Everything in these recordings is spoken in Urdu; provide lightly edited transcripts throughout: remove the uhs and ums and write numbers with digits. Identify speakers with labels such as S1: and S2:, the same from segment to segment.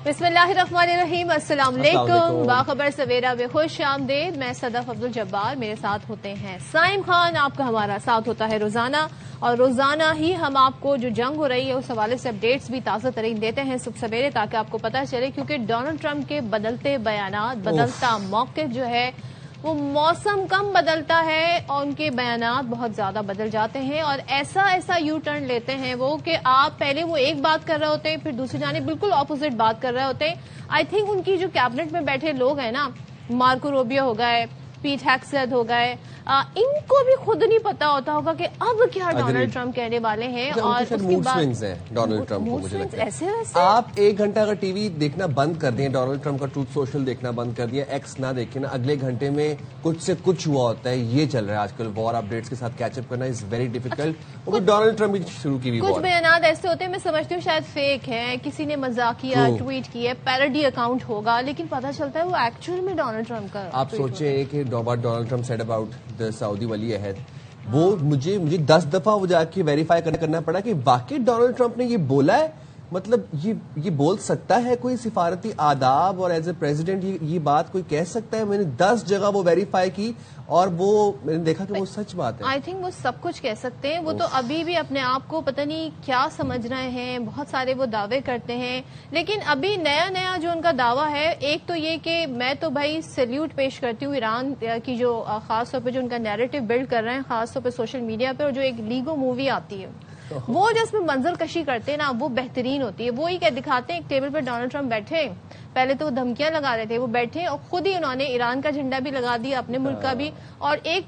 S1: بسم اللہ الرحمن الرحیم. السلام علیکم. باخبر سویرا میں خوش آمدید. میں صدف عبدالجبار، میرے ساتھ ہوتے ہیں سائم خان. آپ کا ہمارا ساتھ ہوتا ہے روزانہ، اور روزانہ ہی ہم آپ کو جو جنگ ہو رہی ہے اس حوالے سے اپڈیٹس بھی تازہ ترین دیتے ہیں صبح سویرے، تاکہ آپ کو پتہ چلے. کیونکہ ڈونلڈ ٹرمپ کے بدلتے بیانات، بدلتا موقف جو ہے وہ موسم کم بدلتا ہے اور ان کے بیانات بہت زیادہ بدل جاتے ہیں، اور ایسا یو ٹرن لیتے ہیں وہ کہ آپ پہلے وہ ایک بات کر رہے ہوتے ہیں، پھر دوسری جانب بالکل اپوزٹ بات کر رہے ہوتے ہیں. آئی تھنک ان کی جو کیبنٹ میں بیٹھے لوگ ہیں نا، مارکو روبیو ہو گئے، پیٹ ہیکسٹ ہو گئے، ان کو بھی خود نہیں پتا ہوتا ہوگا کہ اب کیا ڈونلڈ ٹرمپ کہنے والے ہیں. اور اس کے بعد
S2: ڈونلڈ ٹرمپ کو مجھے لگتا
S1: ایسے
S2: ہے آپ 1 گھنٹہ اگر ٹی وی دیکھنا بند کر دیں، ڈونلڈ ٹرمپ کا ٹروتھ سوشل دیکھنا بند کر دیا، ایکس نہ دیکھیں نا، اگلے گھنٹے میں کچھ سے کچھ ہوا ہوتا ہے. یہ چل رہا ہے آج کل، وار اپڈیٹس کے ساتھ کیچ اپ کرنا is very difficult. Donald Trump کی شروع کی
S1: کچھ بیانات ایسے ہوتے ہیں، میں سمجھتی ہوں شاید فیک ہیں، کسی نے مذاقیہ ٹویٹ کی ہے، پیروڈی اکاؤنٹ ہوگا، لیکن پتہ چلتا ہے وہ ایکچوئل میں ڈونلڈ ٹرمپ کا.
S2: آپ سوچیں کہ Donald Trump said about the Saudi ولی عہد، وہ مجھے 10 دفعہ وہ جا کے ویریفائی کرنا پڑا کہ واقعی ڈونلڈ ٹرمپ نے یہ بولا ہے. مطلب یہ بول سکتا ہے کوئی سفارتی آداب، اور ایز اے پریزیڈنٹ یہ بات کوئی کہہ سکتا ہے؟ میں نے 10 جگہ وہ ویریفائی کی اور وہ میں نے دیکھا کہ وہ سچ بات ہے.
S1: آئی تھنک وہ سب کچھ کہہ سکتے ہیں. وہ تو ابھی بھی اپنے آپ کو پتہ نہیں کیا سمجھ رہے ہیں، بہت سارے وہ دعوے کرتے ہیں. لیکن ابھی نیا جو ان کا دعویٰ ہے، ایک تو یہ کہ میں تو بھائی سیلیوٹ پیش کرتی ہوں ایران کی، جو خاص طور پہ جو ان کا نیریٹو بلڈ کر رہے ہیں، خاص طور پہ سوشل میڈیا پہ، اور جو ایک لیگو مووی آتی ہے وہ جو اس میں منظر کشی کرتے ہیں نا، وہ بہترین ہوتی ہے. وہ ہی دکھاتے ہیں ایک ٹیبل پہ ڈونلڈ ٹرمپ بیٹھے، پہلے تو وہ دھمکیاں لگا رہے تھے، وہ بیٹھے اور خود ہی انہوں نے ایران کا جھنڈا بھی لگا دیا، اپنے ملک کا بھی، اور ایک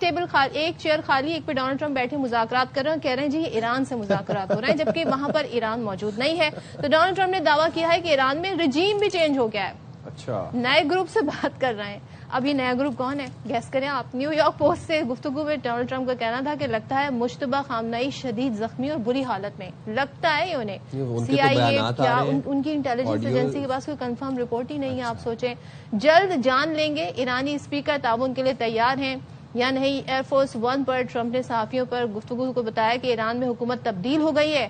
S1: چیئر خالی، ایک پہ ڈونلڈ ٹرمپ بیٹھے مذاکرات کر رہے ہیں، کہہ رہے ہیں جی یہ ایران سے مذاکرات ہو رہے ہیں، جبکہ وہاں پر ایران موجود نہیں ہے. تو ڈونلڈ ٹرمپ نے دعویٰ کیا ہے کہ ایران میں رجیم بھی چینج ہو گیا ہے.
S2: اچھا،
S1: نئے گروپ سے بات کر رہے ہیں. اب یہ نیا گروپ کون ہے گیس کریں آپ. نیو یارک پوسٹ سے گفتگو میں ڈونلڈ ٹرمپ کا کہنا تھا کہ لگتا ہے مشتبہ خامنہئی شدید زخمی اور بری حالت میں. لگتا ہے انہیں سی آئی اے کیا ان کی انٹیلیجنس ایجنسی کے پاس کوئی کنفرم رپورٹ ہی نہیں ہے. آپ سوچیں جلد جان لیں گے ایرانی اسپیکر تعاون کے لیے تیار ہیں یا نہیں. ایئر فورس 1 پر ٹرمپ نے صحافیوں پر گفتگو کو بتایا کہ ایران میں حکومت تبدیل ہو گئی ہے.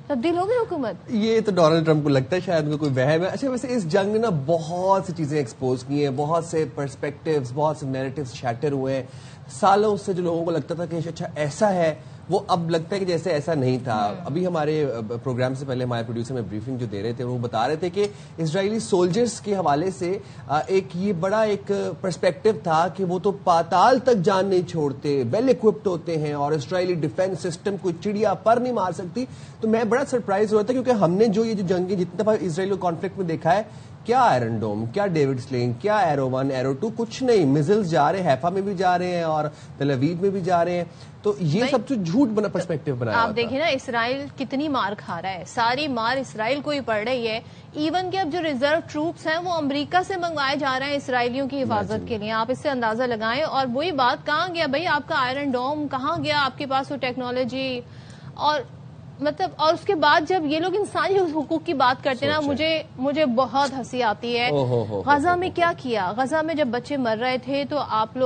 S1: تبدیل ہو گئی حکومت؟
S2: یہ تو ڈونلڈ ٹرمپ کو لگتا ہے شاید ان کو کوئی وہم ہے. اچھا، ویسے اس جنگ نے نا بہت سی چیزیں ایکسپوز کی ہیں، بہت سے پرسپیکٹیوز، بہت سے نیریٹیوز شیٹر ہوئے ہیں. سالوں سے جو لوگوں کو لگتا تھا کہ اچھا ایسا ہے، وہ اب لگتا ہے کہ جیسے ایسا نہیں تھا. ابھی ہمارے پروگرام سے پہلے ہمارے پروڈیوسر میں بریفنگ جو دے رہے تھے، وہ بتا رہے تھے کہ اسرائیلی سولجرز کے حوالے سے ایک یہ بڑا ایک پرسپیکٹو تھا کہ وہ تو پاتال تک جان نہیں چھوڑتے، ویل اکوپڈ ہوتے ہیں، اور اسرائیلی ڈیفینس سسٹم کوئی چڑیا پر نہیں مار سکتی. تو میں بڑا سرپرائز ہوا تھا، کیونکہ ہم نے جو یہ جو جنگیں جتنے دفعہ اسرائیل کانفلکٹ میں دیکھا ہے، کیا آئرن ڈوم، کیا ڈیوڈ سلنگ، کیا ایرو 1 ایرو 2، کچھ نہیں. میزلز جا رہے ہیں، حیفا میں بھی جا رہے ہیں اور تل ابیب میں بھی جا رہے ہیں. تو یہ سب جو جھوٹ بنا پرسپیکٹو بنایا.
S1: آپ دیکھیں نا اسرائیل کتنی مار کھا رہا ہے، ساری مار اسرائیل کو ہی پڑ رہی ہے. ایون کہ اب جو ریزرو ٹروپس ہیں وہ امریکہ سے منگوائے جا رہے ہیں اسرائیلیوں کی حفاظت کے لیے. آپ اس سے اندازہ لگائیں. اور وہی بات، کہاں گیا بھائی آپ کا آئرن ڈوم، کہاں گیا آپ کے پاس وہ ٹیکنالوجی؟ اور مطلب، اور اس کے بعد جب یہ لوگ انسانی حقوق کی بات کرتے ہیں نا، مجھے بہت ہنسی آتی ہے. غزہ میں کیا کیا؟ غزہ میں جب بچے مر رہے تھے تو آپ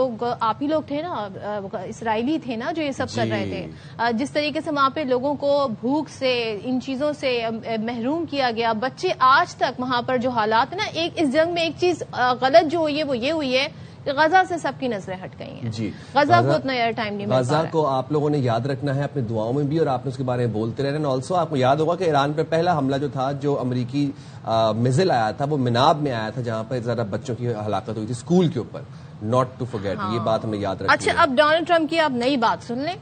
S1: ہی لوگ تھے نا، اسرائیلی تھے نا جو یہ سب کر رہے تھے. جس طریقے سے وہاں پہ لوگوں کو بھوک سے، ان چیزوں سے محروم کیا گیا. بچے آج تک وہاں پر جو حالات ہیں نا، اس جنگ میں ایک چیز غلط جو ہوئی ہے وہ یہ ہوئی ہے کہ غزہ سے سب کی نظریں ہٹ گئی ہیں.
S2: جی،
S1: غزہ کو اتنا ایئر ٹائم نہیں ملتا.
S2: غزہ کو آپ لوگوں نے یاد رکھنا ہے اپنے دعاؤں میں بھی، اور آپ نے اس کے بارے میں بولتے رہنا. آلسو آپ کو یاد ہوگا کہ ایران پہ پہلا حملہ جو تھا، جو امریکی میزل آیا تھا، وہ مناب میں آیا تھا، جہاں پر ذرا بچوں کی ہلاکت ہوئی تھی اسکول کے اوپر. ناٹ ٹو فرگیٹ، یہ بات ہمیں یاد رکھنی ہے.
S1: اچھا، اب ڈونلڈ ٹرمپ کی آپ نئی بات سن لیں.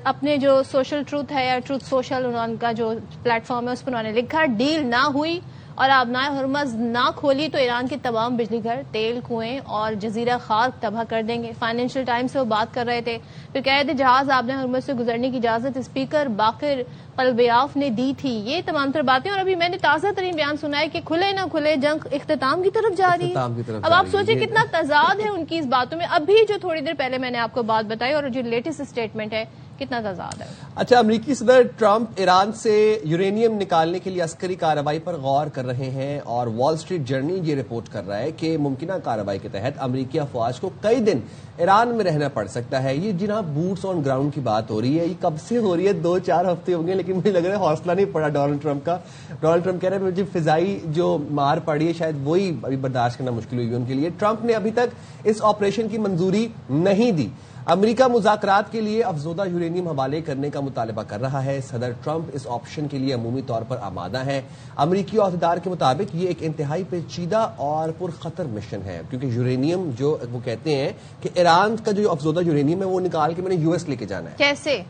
S1: اپنے جو سوشل ٹروتھ ہے یا ٹروتھ سوشل، انہوں کا جو پلیٹ فارم ہے اس پر انہوں نے لکھا ڈیل نہ ہوئی اور آبنائے ہرمز نہ کھولی تو ایران کے تمام بجلی گھر، تیل کنویں اور جزیرہ خاک تباہ کر دیں گے. فائنینشیل ٹائمز سے وہ بات کر رہے تھے. پھر کہہ رہے تھے جہاز آبنائے ہرمز سے گزرنے کی اجازت اسپیکر باقر قلبیاف نے دی تھی. یہ تمام تر باتیں. اور ابھی میں نے تازہ ترین بیان سنا ہے کہ کھلے نہ کھلے جنگ اختتام کی طرف جا رہی ہے. اب آپ سوچیں کتنا تضاد ہے ان کی اس باتوں میں. ابھی جو تھوڑی دیر پہلے میں نے آپ کو بات بتائی اور جو لیٹسٹ اسٹیٹمنٹ ہے کتنا تضاد ہے.
S2: اچھا، امریکی صدر ٹرمپ ایران سے یورینیم نکالنے کے لیے عسکری کارروائی پر غور کر رہے ہیں، اور وال اسٹریٹ جرنل یہ رپورٹ کر رہا ہے کہ ممکنہ کارروائی کے تحت امریکی افواج کو کئی دن ایران میں رہنا پڑ سکتا ہے. یہ جناب بوٹس آن گراؤنڈ کی بات ہو رہی ہے، یہ کب سے ہو رہی ہے؟ 2-4 ہفتے ہوں گے، لیکن مجھے لگ رہا ہے حوصلہ نہیں پڑا ڈونلڈ ٹرمپ کا. ڈونلڈ ٹرمپ کہہ رہے ہیں مجھے فضائی جو مار پڑی ہے شاید وہی ابھی برداشت کرنا مشکل ہوئی ان کے لیے. ٹرمپ نے ابھی تک اس آپریشن کی منظوری نہیں دی. امریکہ مذاکرات کے لیے افزودہ یورینیم حوالے کرنے کا مطالبہ کر رہا ہے. صدر ٹرمپ اس آپشن کے لیے عمومی طور پر آمادہ ہیں. امریکی عہدیدار کے مطابق یہ ایک انتہائی پیچیدہ اور پرخطر مشن ہے، کیونکہ یورینیم جو وہ کہتے ہیں کہ ایران کا جو افزودہ یورینیم ہے وہ نکال کے میں نے US لے کے جانا ہے.
S1: کیسے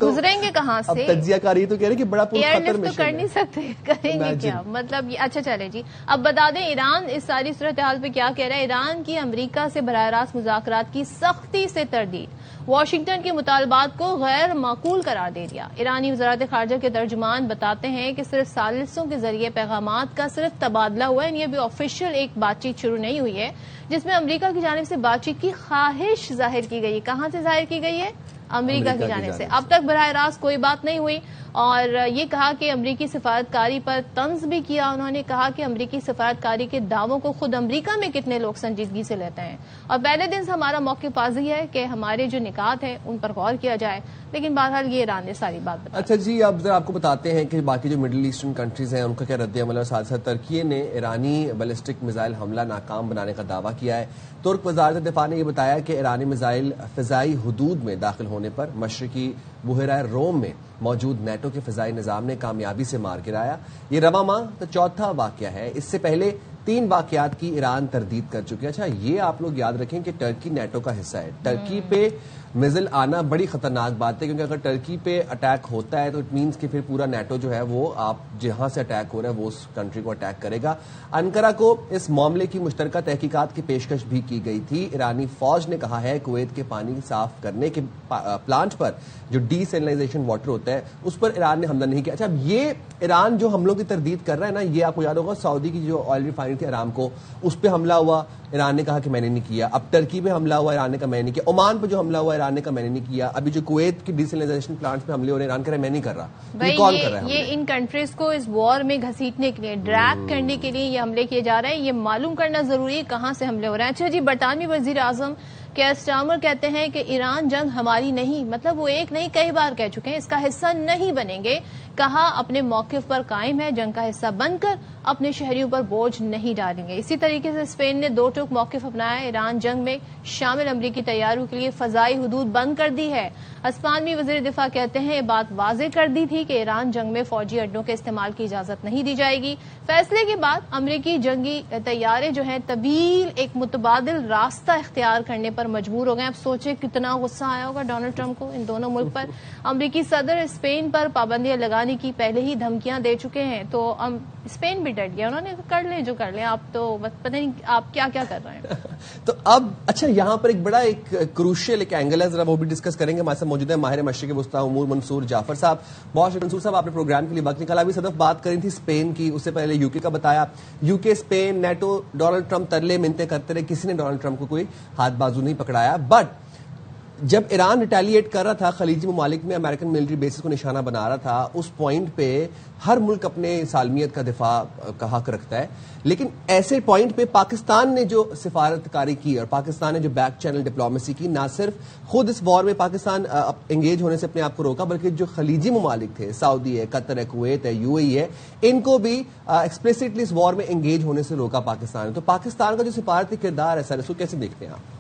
S1: گزریں گے کہاں سے؟
S2: اب تجزیہ کاری تو کہہ رہے کہ بڑا پرخطر مشن ہے.
S1: کر نہیں سکتے، کریں گے کیا مطلب؟ اچھا چلے جی، اب بتا دیں ایران اس ساری صورتحال پہ کیا کہہ رہا ہے. ایران کی امریکہ سے براہ راست مذاکرات کی سختی سے تردید، واشنگٹن کے مطالبات کو غیر معقول قرار دے دیا. ایرانی وزارت خارجہ کے ترجمان بتاتے ہیں کہ صرف ثالثوں کے ذریعے پیغامات کا صرف تبادلہ ہوا ہے، یہ بھی آفیشیل ایک بات چیت شروع نہیں ہوئی ہے جس میں امریکہ کی جانب سے بات چیت کی خواہش ظاہر کی گئی ہے. کہاں سے ظاہر کی گئی ہے؟ امریکہ کی جانب سے. اب تک براہ راست کوئی بات نہیں ہوئی، اور یہ کہا کہ امریکی سفارتکاری پر طنز بھی کیا. انہوں نے کہا کہ امریکی سفارتکاری کے دعووں کو خود امریکہ میں کتنے لوگ سنجیدگی سے لیتے ہیں، اور پہلے دن سے ہمارا موقف واضح ہے کہ ہمارے جو نکات ہیں ان پر غور کیا جائے. لیکن بہرحال یہ ایران نے ساری بات بتا.
S2: اچھا جی، اب ذرا آپ کو بتاتے ہیں کہ باقی جو مڈل ایسٹرن کنٹریز ہیں ان کا کیا رد عمل ہے. ساتھ ساتھ ترکی نے ایرانی بیلسٹک میزائل حملہ ناکام بنانے کا دعویٰ کیا ہے. ترک وزارت دفاع نے یہ بتایا کہ ایرانی میزائل فضائی حدود میں داخل ہونے پر مشرقی بحیرہ روم میں موجود نیٹو کے فضائی نظام نے کامیابی سے مار گرایا. یہ رواں ماہ چوتھا واقعہ ہے. اس سے پہلے 3 واقعات کی ایران تردید کر چکے. اچھا، یہ آپ لوگ یاد رکھیں کہ ٹرکی نیٹو کا حصہ ہے. ٹرکی پہ میزل آنا بڑی خطرناک بات ہے، کیونکہ اگر ٹرکی پہ اٹیک ہوتا ہے تو اٹ مینس کہ پھر پورا نیٹو جو ہے وہ آپ جہاں سے اٹیک ہو رہا ہے وہ اس کنٹری کو اٹیک کرے گا. انقرہ کو اس معاملے کی مشترکہ تحقیقات کی پیشکش بھی کی گئی تھی. ایرانی فوج نے کہا ہے کویت کے پانی صاف کرنے کے پلانٹ پر جو ڈی سینلائزیشن واٹر ہوتا ہے اس پر ایران نے حملہ نہیں کیا. اچھا، اب یہ ایران جو حملوں کی تردید کر رہا ہے نا، یہ آپ کو یاد ہوگا سعودی کی جو آئل ریفائنری تھی ارامکو، اس پہ حملہ ہوا، ایران نے کہا کہ میں نے نہیں کیا. اب ٹرکی پہ حملہ ہوا، ایران نے کہا میں نے نہیں کیا. عمان پہ جو حملہ ہوا ایران نے کہا میں نے نہیں کیا. ابھی جو کویت کی ڈی سینلائزیشن پلانٹس پہ حملے ہو رہے ہیں ایران کہہ رہا ہے میں نہیں کر رہا. یہ کون کر رہا ہے؟
S1: یہ ان کنٹریز کو اس وار میں گھسیٹنے کے لیے، ڈریگ کرنے کے لیے یہ حملے کیے جا رہے ہیں. یہ معلوم کرنا ضروری ہے کہاں سے حملے ہو رہے ہیں. اچھا جی، برطانوی وزیر اعظم کیئر سٹارمر کہتے ہیں کہ ایران جنگ ہماری نہیں، مطلب وہ ایک نہیں کئی بار کہہ چکے ہیں، اس کا حصہ نہیں بنیں گے. کہا اپنے موقف پر قائم ہے، جنگ کا حصہ بن کر اپنے شہریوں پر بوجھ نہیں ڈالیں گے. اسی طریقے سے اسپین نے 2 ٹوک موقف اپنایا. ایران جنگ میں شامل امریکی طیاروں کے لیے فضائی حدود بند کر دی ہے. اسپانوی وزیر دفاع کہتے ہیں یہ بات واضح کر دی تھی کہ ایران جنگ میں فوجی اڈوں کے استعمال کی اجازت نہیں دی جائے گی. فیصلے کے بعد امریکی جنگی طیارے جو ہیں طویل ایک متبادل راستہ اختیار کرنے پر مجبور ہو گئے. اب سوچیں کتنا غصہ آیا ہوگا ڈونلڈ ٹرمپ کو ان دونوں ملک پر. امریکی صدر اسپین پر پابندیاں لگانے کی پہلے ہی دھمکیاں دے چکے ہیں، تو اسپین بھی ڈٹ گیا. انہوں نے کر لیں جو کر لیں، آپ تو پتہ نہیں آپ کیا کیا کر رہے ہیں.
S2: تو اب اچھا، یہاں پر ایک بڑا ایک کروشل ایک اینگل ہے، ذرا وہ بھی ڈسکس کریں گے. ہمارے ساتھ موجود ہے ماہر مشرق وسطی امور منصور جعفر صاحب. بہت شکریہ منصور صاحب، آپ نے پروگرام کے لیے وقت نکالا. ابھی صدف بات کری تھی اسپین کی، اس سے پہلے UK کا بتایا. UK، Spain, NATO, Donald Trump ترلے منتیں کرتے رہے، کسی نے ڈونلڈ ٹرمپ کو کوئی ہاتھ بازو نہیں پکڑایا. بٹ جب ایران ریٹیلیٹ کر رہا تھا خلیجی ممالک میں امریکن ملٹری بیسز کو نشانہ بنا رہا تھا، اس پوائنٹ پہ ہر ملک اپنے سالمیت کا دفاع کا حق رکھتا ہے. لیکن ایسے پوائنٹ پہ پاکستان نے جو سفارتکاری کی اور پاکستان نے جو بیک چینل ڈپلومیسی کی، نہ صرف خود اس وار میں پاکستان انگیج ہونے سے اپنے آپ کو روکا، بلکہ جو خلیجی ممالک تھے، سعودی ہے، قطر ہے، کویت ہے، UAE ہے، ان کو بھی ایکسپلیسٹلی اس وار میں انگیج ہونے سے روکا پاکستان نے. تو پاکستان کا جو سفارتی کردار ہے سر، اس کو کیسے دیکھتے ہیں آپ؟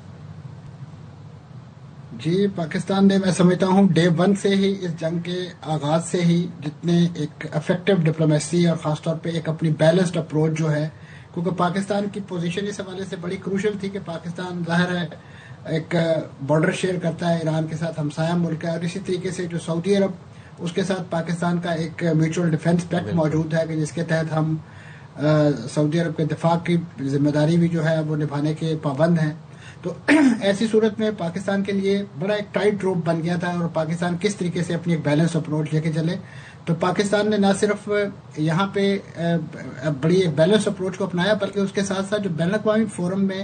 S3: جی، پاکستان نے، میں سمجھتا ہوں ڈے 1 سے ہی اس جنگ کے آغاز سے ہی جتنے ایک افیکٹو ڈپلومیسی اور خاص طور پہ ایک اپنی بیلنسڈ اپروچ جو ہے، کیونکہ پاکستان کی پوزیشن اس حوالے سے بڑی کروشل تھی کہ پاکستان ظاہر ہے ایک بارڈر شیئر کرتا ہے ایران کے ساتھ، ہمسایہ ملک ہے، اور اسی طریقے سے جو سعودی عرب اس کے ساتھ پاکستان کا ایک میوچل ڈیفنس پیکٹ موجود ہے کہ جس کے تحت ہم سعودی عرب کے دفاع کی ذمہ داری بھی جو ہے وہ نبھانے کے پابند ہیں. تو ایسی صورت میں پاکستان کے لیے بڑا ایک ٹائٹ روپ بن گیا تھا، اور پاکستان کس طریقے سے اپنی ایک بیلنس اپروچ لے کے چلے. تو پاکستان نے نہ صرف یہاں پہ بڑی ایک بیلنس اپروچ کو اپنایا، بلکہ اس کے ساتھ ساتھ جو بین الاقوامی فورم میں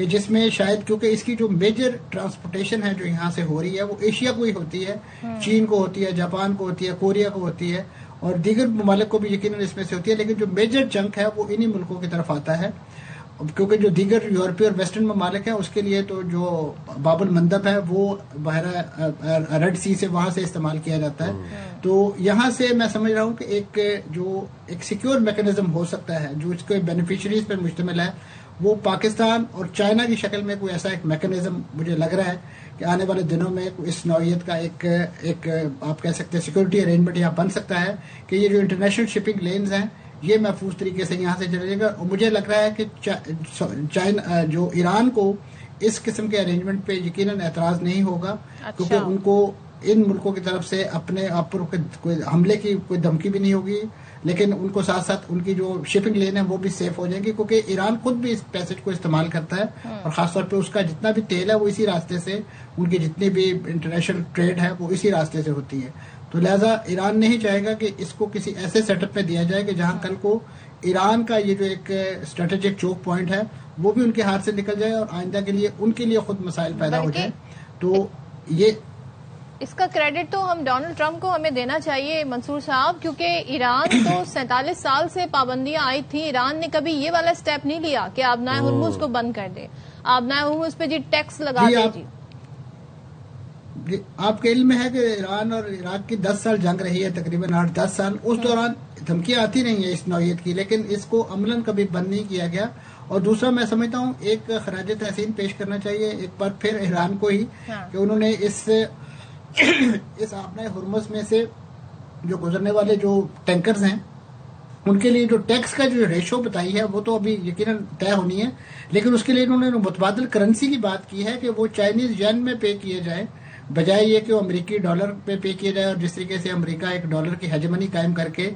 S3: کہ جس میں شاید کیونکہ اس کی جو میجر ٹرانسپورٹیشن ہے جو یہاں سے ہو رہی ہے وہ ایشیا کو ہی ہوتی ہے، چین کو ہوتی ہے، جاپان کو ہوتی ہے، کوریا کو ہوتی ہے اور دیگر ممالک کو بھی یقیناً اس میں سے ہوتی ہے، لیکن جو میجر چنک ہے وہ انہی ملکوں کی طرف آتا ہے، کیونکہ جو دیگر یورپی اور ویسٹرن ممالک ہیں اس کے لیے تو جو باب المندب ہے وہ بحیرہ ریڈ سی سے وہاں سے استعمال کیا جاتا ہے، تو یہاں سے میں سمجھ رہا ہوں کہ ایک سیکیور میکنزم ہو سکتا ہے جو اس کے بینیفیشریز پر مشتمل ہے، وہ پاکستان اور چائنا کی شکل میں کوئی ایسا ایک میکنزم مجھے لگ رہا ہے کہ آنے والے دنوں میں اس نوعیت کا ایک آپ کہہ سکتے ہیں سیکورٹی ارینجمنٹ یہاں بن سکتا ہے کہ یہ جو انٹرنیشنل شپنگ لینز ہیں یہ محفوظ طریقے سے یہاں سے چلے گا، اور مجھے لگ رہا ہے کہ چائنا جو ایران کو اس قسم کے ارینجمنٹ پہ یقیناً اعتراض نہیں ہوگا، کیونکہ ان کو ان ملکوں کی طرف سے اپنے آپ پر کوئی حملے کی کوئی دھمکی بھی نہیں ہوگی، لیکن ان کو ساتھ ساتھ ان کی جو شپنگ لین ہے وہ بھی سیف ہو جائیں گی، کیونکہ ایران خود بھی اس پیسج کو استعمال کرتا ہے اور خاص طور پہ اس کا جتنا بھی تیل ہے وہ اسی راستے سے، ان کی جتنی بھی انٹرنیشنل ٹریڈ ہے وہ اسی راستے سے ہوتی ہے، تو لہٰذا ایران نہیں چاہے گا کہ اس کو کسی ایسے سیٹ اپ پہ دیا جائے کہ جہاں کل کو ایران کا یہ جو ایک اسٹریٹجک چوک پوائنٹ ہے وہ بھی ان کے ہاتھ سے نکل جائے اور آئندہ کے لیے ان کے لیے خود مسائل پیدا ہو جائے، تو یہ
S1: اس کا کریڈٹ تو ہم ڈونلڈ ٹرمپ کو ہمیں دینا چاہیے منصور صاحب، کیونکہ ایران تو 47 سال سے پابندیاں آئی تھیں، ایران نے کبھی یہ والا سٹیپ نہیں لیا کہ آبنائے ہرمز کو بند کر دے، آبنائے ہرمز پہ ٹیکس لگا دے۔
S3: آپ کے علم میں ہے کہ ایران اور عراق کی 10 سال جنگ رہی ہے، تقریباً 8-10 سال، اس دوران دھمکیاں آتی نہیں ہیں اس نوعیت کی، لیکن اس کو عملاً کبھی بند نہیں کیا گیا، اور دوسرا میں سمجھتا ہوں ایک خراج تحسین پیش کرنا چاہیے ایک بار پھر ایران کو ہی کہ انہوں نے اس آبنائے ہرمز میں سے جو گزرنے والے جو ٹینکرز ہیں ان کے لیے جو ٹیکس کا جو ریشو بتائی ہے وہ تو ابھی یقیناً طے ہونی ہے، لیکن اس کے لیے انہوں نے متبادل کرنسی کی بات کی ہے کہ وہ چائنیز ین میں پے کیے جائیں بجائے یہ کہ وہ امریکی ڈالر پہ پے کیے جائے، اور جس طریقے سے امریکہ ایک ڈالر کی ہیجمنی قائم کر کے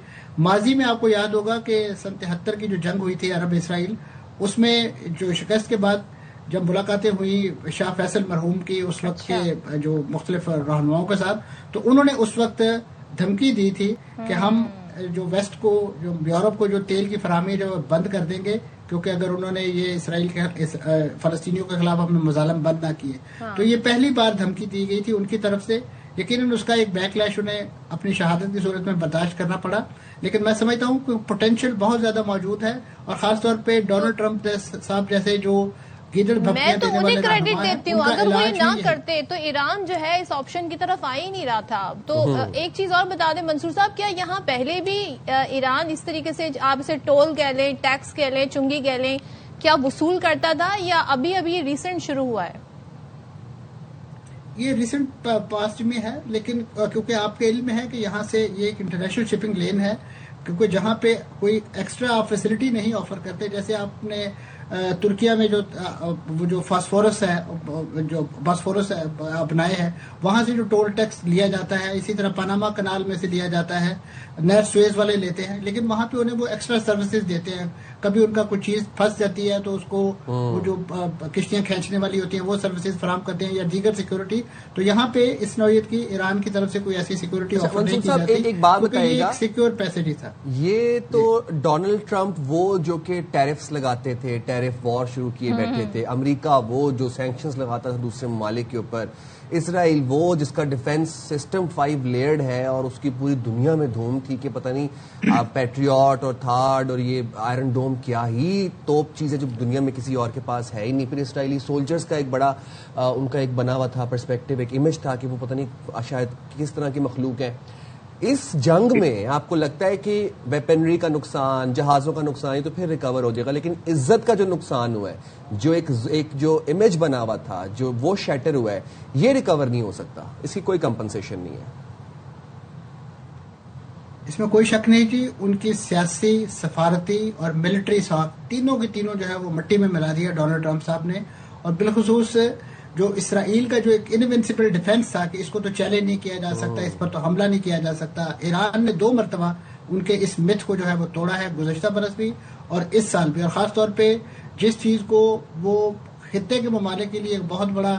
S3: ماضی میں آپ کو یاد ہوگا کہ سن 73 کی جو جنگ ہوئی تھی عرب اسرائیل، اس میں جو شکست کے بعد جب ملاقاتیں ہوئی شاہ فیصل مرحوم کی اس وقت کے جو مختلف رہنماؤں کے ساتھ، تو انہوں نے اس وقت دھمکی دی تھی کہ ہم جو ویسٹ کو جو یورپ کو جو تیل کی فراہمی جو بند کر دیں گے، کیونکہ اگر انہوں نے یہ اسرائیل کے فلسطینیوں کے خلاف اپنے مظالم بند نہ کیے، تو یہ پہلی بار دھمکی دی گئی تھی ان کی طرف سے، یقیناً اس کا ایک بیک لیش انہیں اپنی شہادت کی صورت میں برداشت کرنا پڑا، لیکن میں سمجھتا ہوں کہ پوٹینشیل بہت زیادہ موجود ہے، اور خاص طور پہ ڈونلڈ ٹرمپ صاحب جیسے جو
S1: میں تو انہیں کریڈٹ دیتی ہوں، اگر وہ یہ نہ کرتے تو ایران جو ہے اس آپشن کی طرف آ ہی نہیں رہا تھا۔ تو ایک چیز اور بتا دیں منصور صاحب، کیا یہاں پہلے بھی ایران اس طریقے سے آپ اسے ٹول کہہ لیں، ٹیکس کہہ لیں، چنگی کہہ لیں، کیا وصول کرتا تھا، یا ابھی ابھی ریسنٹ شروع ہوا ہے؟
S3: یہ ریسنٹ پاسٹ میں ہے، لیکن کیونکہ آپ کے علم میں ہے کہ یہاں سے یہ ایک انٹرنیشنل شپنگ لین ہے، کیونکہ جہاں پہ کوئی ایکسٹرا آپ فیسلٹی نہیں آفر کرتے، جیسے آپ نے ترکیہ میں جو فاسفورس ہے، جو باسفورس اپنائے ہے، وہاں سے جو ٹول ٹیکس لیا جاتا ہے، اسی طرح پاناما کنال میں سے لیا جاتا ہے، نہر سویز والے لیتے ہیں، لیکن وہاں پہ انہیں وہ ایکسٹرا سروسز دیتے ہیں، کبھی ان کا کوئی چیز پھنس جاتی ہے تو اس کو وہ جو کشتیاں کھینچنے والی ہوتی ہیں وہ سروسز فراہم کرتے ہیں، یا دیگر سیکورٹی، تو یہاں پہ اس نوعیت کی ایران کی طرف سے کوئی ایسی سیکورٹی آفر نہیں کی جاتی،
S2: ایک بات بتائیے گا،
S3: سیکیور پیسج ہی تھا
S2: یہ تو ڈونلڈ ٹرمپ وہ جو کہ ٹیرفز لگاتے تھے، ٹیرف وار شروع کیے بیٹھے تھے، امریکہ وہ جو سینکشنز لگاتا تھا دوسرے ممالک کے اوپر، اسرائیل وہ جس کا ڈیفنس سسٹم 5 لیئرڈ ہے اور اس کی پوری دنیا میں دھوم تھی کہ پتہ نہیں پیٹریوٹ اور تھارڈ اور یہ آئرن ڈوم کیا ہی توپ چیز ہے جو دنیا میں کسی اور کے پاس ہے ہی نہیں، پھر اسرائیلی سولجرز کا ایک بڑا ان کا ایک بنا ہوا تھا پرسپیکٹیو، ایک امیج تھا کہ وہ پتہ نہیں شاید کس طرح کی مخلوق ہیں۔ اس جنگ میں آپ کو لگتا ہے کہ ویپنری کا نقصان، جہازوں کا نقصان، یہ تو پھر ریکور ہو جائے گا، لیکن عزت کا جو نقصان ہوا ہے، جو ایک جو امیج بنا ہوا تھا، جو وہ شیٹر ہوا ہے، یہ ریکور نہیں ہو سکتا، اس کی کوئی کمپنسیشن نہیں ہے؟
S3: اس میں کوئی شک نہیں کہ ان کی سیاسی، سفارتی اور ملٹری ساکھ تینوں کی تینوں جو ہے وہ مٹی میں ملا دیا ڈونلڈ ٹرمپ صاحب نے، اور بالخصوص جو اسرائیل کا جو ایک انوینسیبل ڈیفنس تھا کہ اس کو تو چیلنج نہیں کیا جا سکتا، اس پر تو حملہ نہیں کیا جا سکتا، ایران نے 2 مرتبہ ان کے اس متھ کو جو ہے وہ توڑا ہے، گزشتہ برس بھی اور اس سال بھی، اور خاص طور پہ جس چیز کو وہ خطے کے ممالک کے لیے ایک بہت بڑا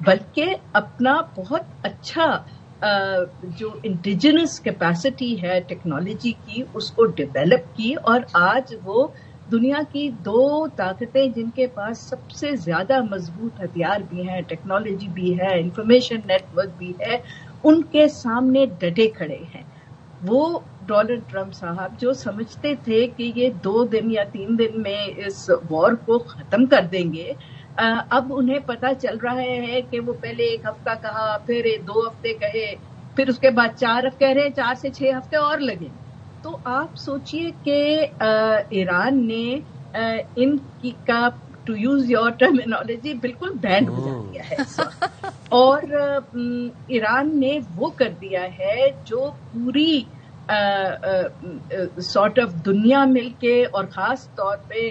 S4: بلکہ اپنا بہت اچھا جو انڈیجنس کیپیسٹی ہے ٹیکنالوجی کی اس کو ڈیولپ کی، اور آج وہ دنیا کی 2 طاقتیں جن کے پاس سب سے زیادہ مضبوط ہتھیار بھی ہیں، ٹیکنالوجی بھی ہے، انفارمیشن نیٹ ورک بھی ہے، ان کے سامنے ڈٹے کھڑے ہیں۔ وہ ڈونلڈ ٹرمپ صاحب جو سمجھتے تھے کہ یہ 2 دن یا 3 دن میں اس وار کو ختم کر دیں گے، اب انہیں پتا چل رہا ہے کہ وہ پہلے 1 ہفتہ کہا، پھر 2 ہفتے کہے، پھر اس کے بعد 4 کہہ رہے ہیں، 4 سے 6 ہفتے اور لگیں۔ تو آپ سوچئے کہ ایران نے ان کی کا ٹو یوز یور ٹرمینالوجی بالکل بینڈ بجا دیا ہے اس وقت، اور ایران نے وہ کر دیا ہے جو پوری سارٹ آف دنیا مل کے اور خاص طور پہ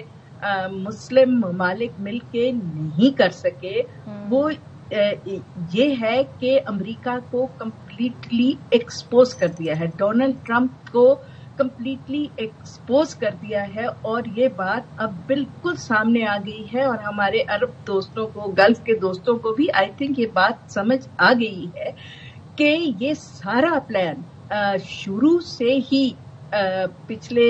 S4: مسلم ممالک مل کے نہیں کر سکے، وہ یہ ہے کہ امریکہ کو کمپلیٹلی ایکسپوز کر دیا ہے، ڈونلڈ ٹرمپ کو کمپلیٹلی ایکسپوز کر دیا ہے، اور یہ بات اب بالکل سامنے آ گئی ہے، اور ہمارے عرب دوستوں کو، گلف کے دوستوں کو بھی آئی تھنک یہ بات سمجھ آ گئی ہے کہ یہ سارا پلان شروع سے ہی پچھلے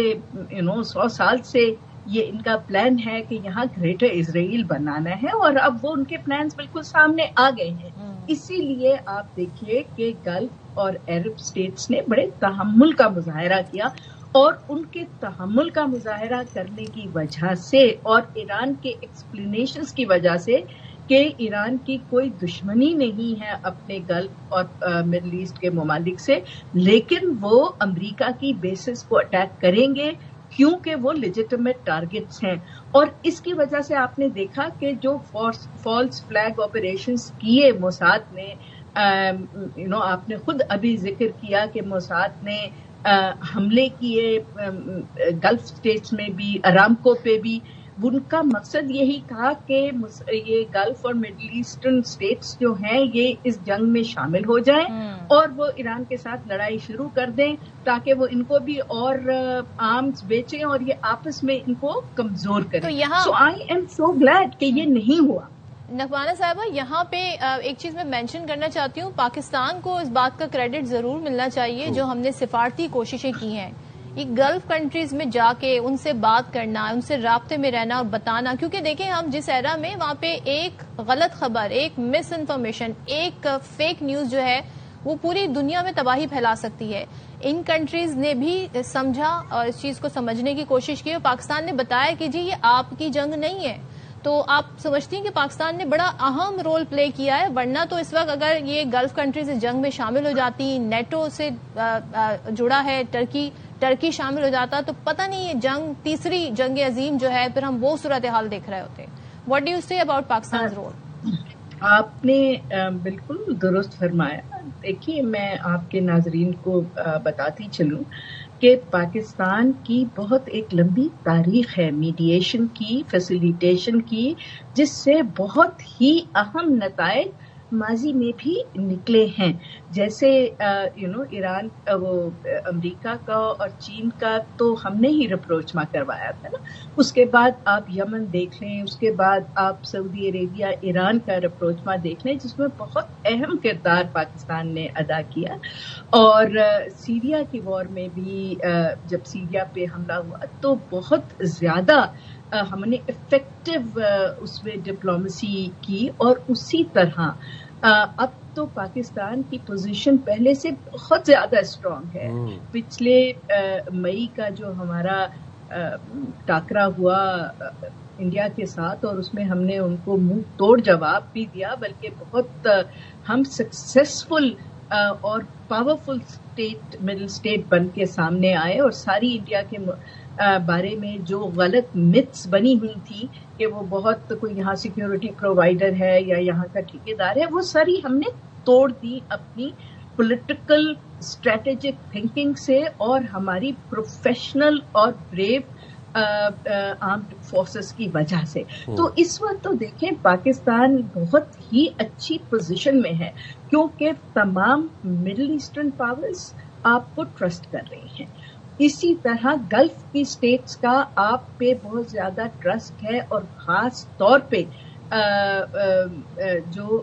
S4: 100 سال سے یہ ان کا پلان ہے کہ یہاں گریٹر اسرائیل بنانا ہے، اور اب وہ ان کے پلانز بالکل سامنے آ گئے ہیں۔ اسی لیے آپ دیکھیے کہ گلف اور عرب اسٹیٹس نے بڑے تحمل کا مظاہرہ کیا، اور ان کے تحمل کا مظاہرہ کرنے کی وجہ سے اور ایران کے ایکسپلینیشنز کی وجہ سے کہ ایران کی کوئی دشمنی نہیں ہے اپنے گلف اور مڈل ایسٹ کے ممالک سے، لیکن وہ امریکہ کی بیسز کو اٹیک کریں گے کیونکہ وہ لیجیٹمیٹ ٹارگٹس ہیں۔ اور اس کی وجہ سے آپ نے دیکھا کہ جو فالس فلیگ آپریشنز کیے موساد نے، آپ نے خود ابھی ذکر کیا کہ موساد نے حملے کیے گلف اسٹیٹس میں بھی، ارامکو پہ بھی، ان کا مقصد یہی تھا کہ یہ گلف اور مڈل ایسٹرن اسٹیٹس جو ہیں یہ اس جنگ میں شامل ہو جائیں اور وہ ایران کے ساتھ لڑائی شروع کر دیں تاکہ وہ ان کو بھی اور آرمز بیچیں اور یہ آپس میں ان کو کمزور کریں۔ سو آئی ایم سو گلیڈ کہ یہ نہیں ہوا۔
S1: نقوانہ صاحبہ، یہاں پہ ایک چیز میں مینشن کرنا چاہتی ہوں، پاکستان کو اس بات کا کریڈٹ ضرور ملنا چاہیے جو ہم نے سفارتی کوششیں کی ہیں، یہ گلف کنٹریز میں جا کے ان سے بات کرنا، ان سے رابطے میں رہنا اور بتانا، کیونکہ دیکھیں ہم جس ایرا میں وہاں پہ ایک غلط خبر، ایک مس انفارمیشن، ایک فیک نیوز جو ہے وہ پوری دنیا میں تباہی پھیلا سکتی ہے۔ ان کنٹریز نے بھی سمجھا اور اس چیز کو سمجھنے کی کوشش کی، اور پاکستان نے بتایا کہ جی یہ آپ کی جنگ نہیں ہے۔ تو آپ سمجھتی ہیں کہ پاکستان نے بڑا اہم رول پلے کیا ہے، ورنہ تو اس وقت اگر یہ گلف کنٹریز اس جنگ میں شامل ہو جاتی، نیٹو سے جڑا ہے ٹرکی شامل ہو جاتا، تو پتہ نہیں یہ جنگ، تیسری جنگ عظیم جو ہے، پھر ہم وہ صورتحال دیکھ رہے ہوتے۔ واٹ ڈو یو سے اباؤٹ پاکستان رول؟
S4: آپ نے بالکل درست فرمایا۔ دیکھیے میں آپ کے ناظرین کو بتاتی چلوں کہ پاکستان کی بہت ایک لمبی تاریخ ہے میڈیشن کی، فیسیلیٹیشن کی، جس سے بہت ہی اہم نتائج ماضی میں بھی نکلے ہیں، جیسے ایران، وہ امریکہ کا اور چین کا تو ہم نے ہی رپروچ کروایا تھا نا، اس کے بعد آپ یمن دیکھ لیں، اس کے بعد آپ سعودی عربیہ، ایران کا رپروچ دیکھ لیں، جس میں بہت اہم کردار پاکستان نے ادا کیا، اور سیریا کی وار میں بھی جب سیریا پہ حملہ ہوا تو بہت زیادہ ہم نے افیکٹو اس میں ڈپلومیسی کی، اور اسی طرح اب تو پاکستان کی پوزیشن پہلے سے بہت زیادہ اسٹرانگ ہے۔ پچھلے مئی کا جو ہمارا ٹاکرا ہوا انڈیا کے ساتھ، اور اس میں ہم نے ان کو منہ توڑ جواب بھی دیا، بلکہ بہت ہم سکسیسفل اور پاورفل اسٹیٹ، مڈل اسٹیٹ بن کے سامنے آئے، اور ساری انڈیا کے بارے میں جو غلط متس بنی ہوئی تھی کہ وہ بہت کوئی یہاں سیکیورٹی پرووائڈر ہے یا یہاں کا ٹھیکیدار ہے، وہ ساری ہم نے توڑ دی اپنی پولیٹیکل اسٹریٹجک تھنکنگ سے اور ہماری پروفیشنل اور بریو آرمڈ فورسز کی وجہ سے۔ تو اس وقت تو دیکھیں پاکستان بہت ہی اچھی پوزیشن میں ہے، کیونکہ تمام مڈل ایسٹرن پاورز آپ کو ٹرسٹ کر رہی ہیں، اسی طرح گلف کی اسٹیٹس کا آپ پہ بہت زیادہ ٹرسٹ ہے، اور خاص طور پہ جو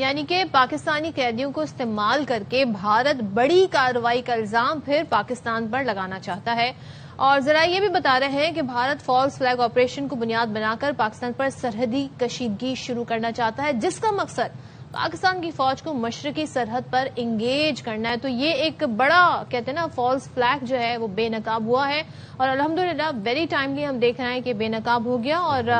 S1: یعنی کہ پاکستانی قیدیوں کو استعمال کر کے بھارت بڑی کارروائی کا الزام پھر پاکستان پر لگانا چاہتا ہے، اور ذرا یہ بھی بتا رہے ہیں کہ بھارت فالس فلیگ آپریشن کو بنیاد بنا کر پاکستان پر سرحدی کشیدگی شروع کرنا چاہتا ہے، جس کا مقصد پاکستان کی فوج کو مشرقی سرحد پر انگیج کرنا ہے۔ تو یہ ایک بڑا کہتے ہیں نا فالس فلیگ جو ہے وہ بے نقاب ہوا ہے، اور الحمدللہ ویری ٹائملی ہم دیکھ رہے ہیں کہ بے نقاب ہو گیا، اور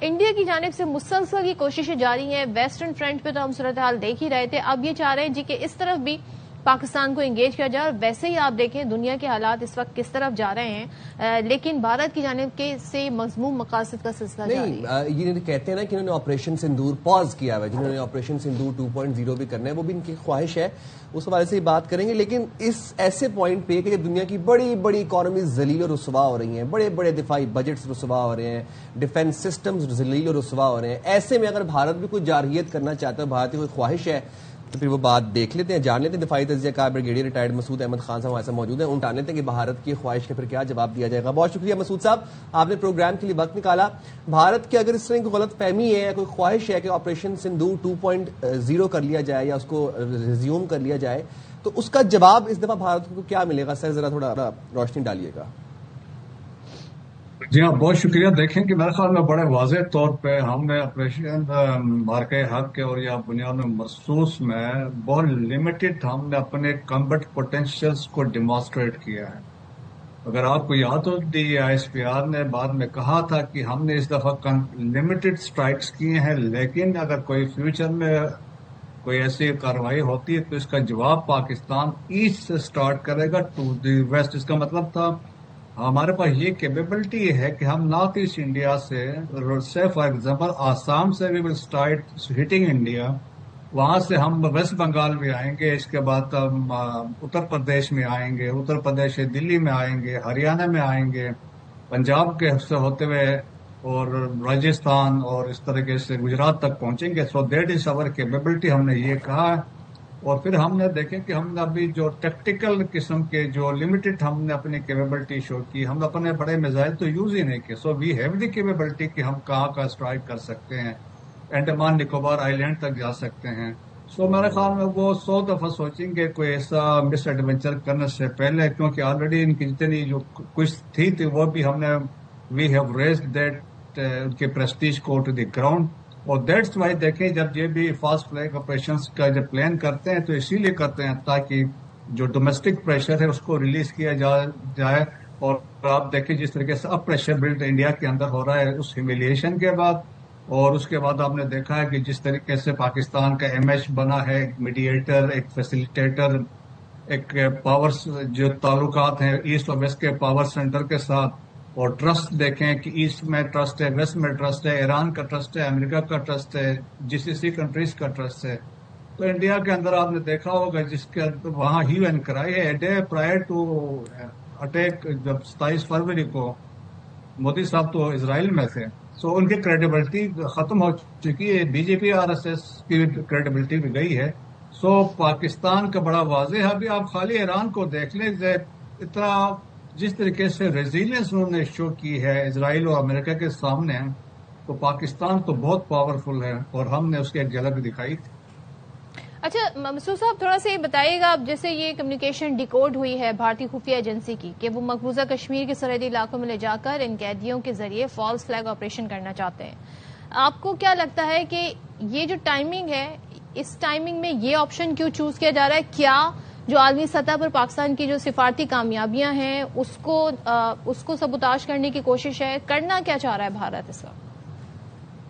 S1: انڈیا کی جانب سے مسلسل یہ کوششیں جاری ہیں۔ ویسٹرن فرنٹ پہ تو ہم صورتحال دیکھ ہی رہے تھے، اب یہ چاہ رہے ہیں جی کہ اس طرف بھی پاکستان کو انگیج کیا جائے، اور ویسے ہی آپ دیکھیں دنیا کے حالات اس وقت کس طرف جا رہے ہیں، لیکن بھارت کی جانب کے سے مضموم مقاصد کا سلسلہ جاری ہے۔
S2: یہ کہتے ہیں نا کہ انہوں نے آپریشن سندور پاز کیا ہوا ہے، جنہوں نے آپریشن سندور 2.0 بھی کرنا ہے، وہ بھی ان کی خواہش ہے، اس حوالے سے بات کریں گے۔ لیکن اس ایسے پوائنٹ پہ کہ جب دنیا کی بڑی بڑی اکانومیز ذلیل و رسوا ہو رہی ہیں، بڑے بڑے دفاعی بجٹس رسوا ہو رہے ہیں، ڈیفنس سسٹمز ذلیل و رسوا ہو رہے ہیں، ایسے میں اگر بھارت بھی کوئی جارحیت کرنا چاہتا ہے، بھارت کی کوئی خواہش ہے، تو پھر وہ بات دیکھ لیتے ہیں، جان لیتے ہیں۔ دفاعی تجزیہ کار بریگیڈیئر ریٹائرڈ مسعود احمد خان صاحب ہمارے ساتھ موجود ہیں، جان لیتے ہیں کہ بھارت کی خواہش کے پھر کیا جواب دیا جائے گا۔ بہت شکریہ مسعود صاحب، آپ نے پروگرام کے لیے وقت نکالا۔ بھارت کی اگر اس طرح کی غلط فہمی ہے یا کوئی خواہش ہے کہ آپریشن سندور 2.0 کر لیا جائے یا اس کو ریزیوم کر لیا جائے، تو اس کا جواب اس دفعہ بھارت کو کیا ملے گا؟ سر ذرا تھوڑا روشنی ڈالیے گا۔
S5: جی ہاں، بہت شکریہ۔ دیکھیں کہ میرے خیال میں بڑے واضح طور پہ ہم نے آپریشن مارکہ حق کے اور یا بنیاد محسوس میں بہت لمیٹڈ ہم نے اپنے کمبٹ پوٹینشیلز کو ڈیمانسٹریٹ کیا ہے۔ اگر آپ کو یاد ہو DISPR نے بعد میں کہا تھا کہ ہم نے اس دفعہ لمیٹڈ سٹرائکس کیے ہیں، لیکن اگر کوئی فیوچر میں کوئی ایسی کارروائی ہوتی ہے تو اس کا جواب پاکستان ایسٹ سے سٹارٹ کرے گا ٹو دی ویسٹ۔ اس کا مطلب تھا ہمارے پاس یہ کیپیبلٹی ہے کہ ہم نارتھ ایسٹ انڈیا سے فار ایگزامپل آسام سے وی ول اسٹارٹ ہٹنگ انڈیا، وہاں سے ہم ویسٹ بنگال بھی آئیں گے، اس کے بعد ہم اتر پردیش میں آئیں گے، اتر پردیش سے دلی میں آئیں گے، ہریانہ میں آئیں گے، پنجاب کے سے ہوتے ہوئے اور راجستھان اور اس طریقے سے گجرات تک پہنچیں گے۔ So that is over capability, ہم نے یہ کہا ہے۔ اور پھر ہم نے دیکھیں کہ ہم نے ابھی جو ٹیکٹیکل قسم کے جو لمیٹڈ ہم نے اپنی کیپیبلٹی شو کی، ہم اپنے بڑے میزائل تو یوز ہی نہیں کیے۔ سو وی ہیو دی کیپیبلٹی کہ ہم کہاں کا اسٹرائک کر سکتے ہیں، انڈمان نکوبار آئی لینڈ تک جا سکتے ہیں۔ سو میرے خیال میں وہ 100 دفعہ سوچیں گے کوئی ایسا مس ایڈونچر کرنے سے پہلے، کیونکہ آلریڈی ان کی جتنی جو کچھ تھی وہ بھی ہم نے وی ہیو ریزڈ دیٹ ان کے پریسٹیج کو ٹو دی گراؤنڈ۔ اور دیٹس وائی دیکھیں جب یہ بھی فاسٹ فلیگ آپریشنز کا جب پلان کرتے ہیں تو اسی لیے کرتے ہیں تاکہ جو ڈومیسٹک پریشر ہے اس کو ریلیز کیا جائے۔ اور آپ دیکھیں جس طریقے سے اب پریشر بلڈ انڈیا کے اندر ہو رہا ہے اس ہیومیلیشن کے بعد، اور اس کے بعد آپ نے دیکھا ہے کہ جس طریقے سے پاکستان کا امیج بنا ہے، ایک میڈیٹر، ایک فیسیلیٹیٹر، ایک پاور جو تعلقات ہیں ایسٹ اور ویسٹ کے پاور سینٹر کے ساتھ، اور ٹرسٹ دیکھیں کہ ایسٹ میں ٹرسٹ ہے، ویسٹ میں ٹرسٹ ہے، ایران کا ٹرسٹ ہے، امریکہ کا ٹرسٹ ہے، GCC کنٹریز کا ٹرسٹ ہے۔ تو انڈیا کے اندر آپ نے دیکھا ہوگا جس کے وہاں ہیو اینڈ کرائی ہے ڈے پرائر ٹو اٹیک، جب 27 فروری کو مودی صاحب تو اسرائیل میں تھے، سو ان کی کریڈیبلٹی ختم ہو چکی ہے، BJP RSS کی کریڈیبلٹی بھی گئی ہے۔ سو پاکستان کا بڑا واضح ہے۔ ابھی آپ خالی ایران کو دیکھ لیں، اتنا جس طریقے سے ریزیلینس انہوں نے شو کی ہے اسرائیل اور امریکہ کے سامنے، تو پاکستان تو بہت پاورفل ہے اور ہم نے اس کی ایک جھلک دکھائی تھی۔
S1: اچھا مسعود صاحب، تھوڑا سا یہ بتائیے گا، اب جیسے یہ کمیونیکیشن ڈیکوڈ ہوئی ہے بھارتی خفیہ ایجنسی کی کہ وہ مقبوضہ کشمیر کے سرحدی علاقوں میں لے جا کر ان قیدیوں کے ذریعے فالس فلیگ آپریشن کرنا چاہتے ہیں، آپ کو کیا لگتا ہے کہ یہ جو ٹائمنگ ہے، اس ٹائمنگ میں یہ آپشن کیوں چوز کیا جا رہا ہے؟ کیا جو عالمی سطح پر پاکستان کی جو سفارتی کامیابیاں ہیں اس کو سبوتاش کرنے کی کوشش ہے؟ کرنا کیا چاہ رہا ہے بھارت اس وقت؟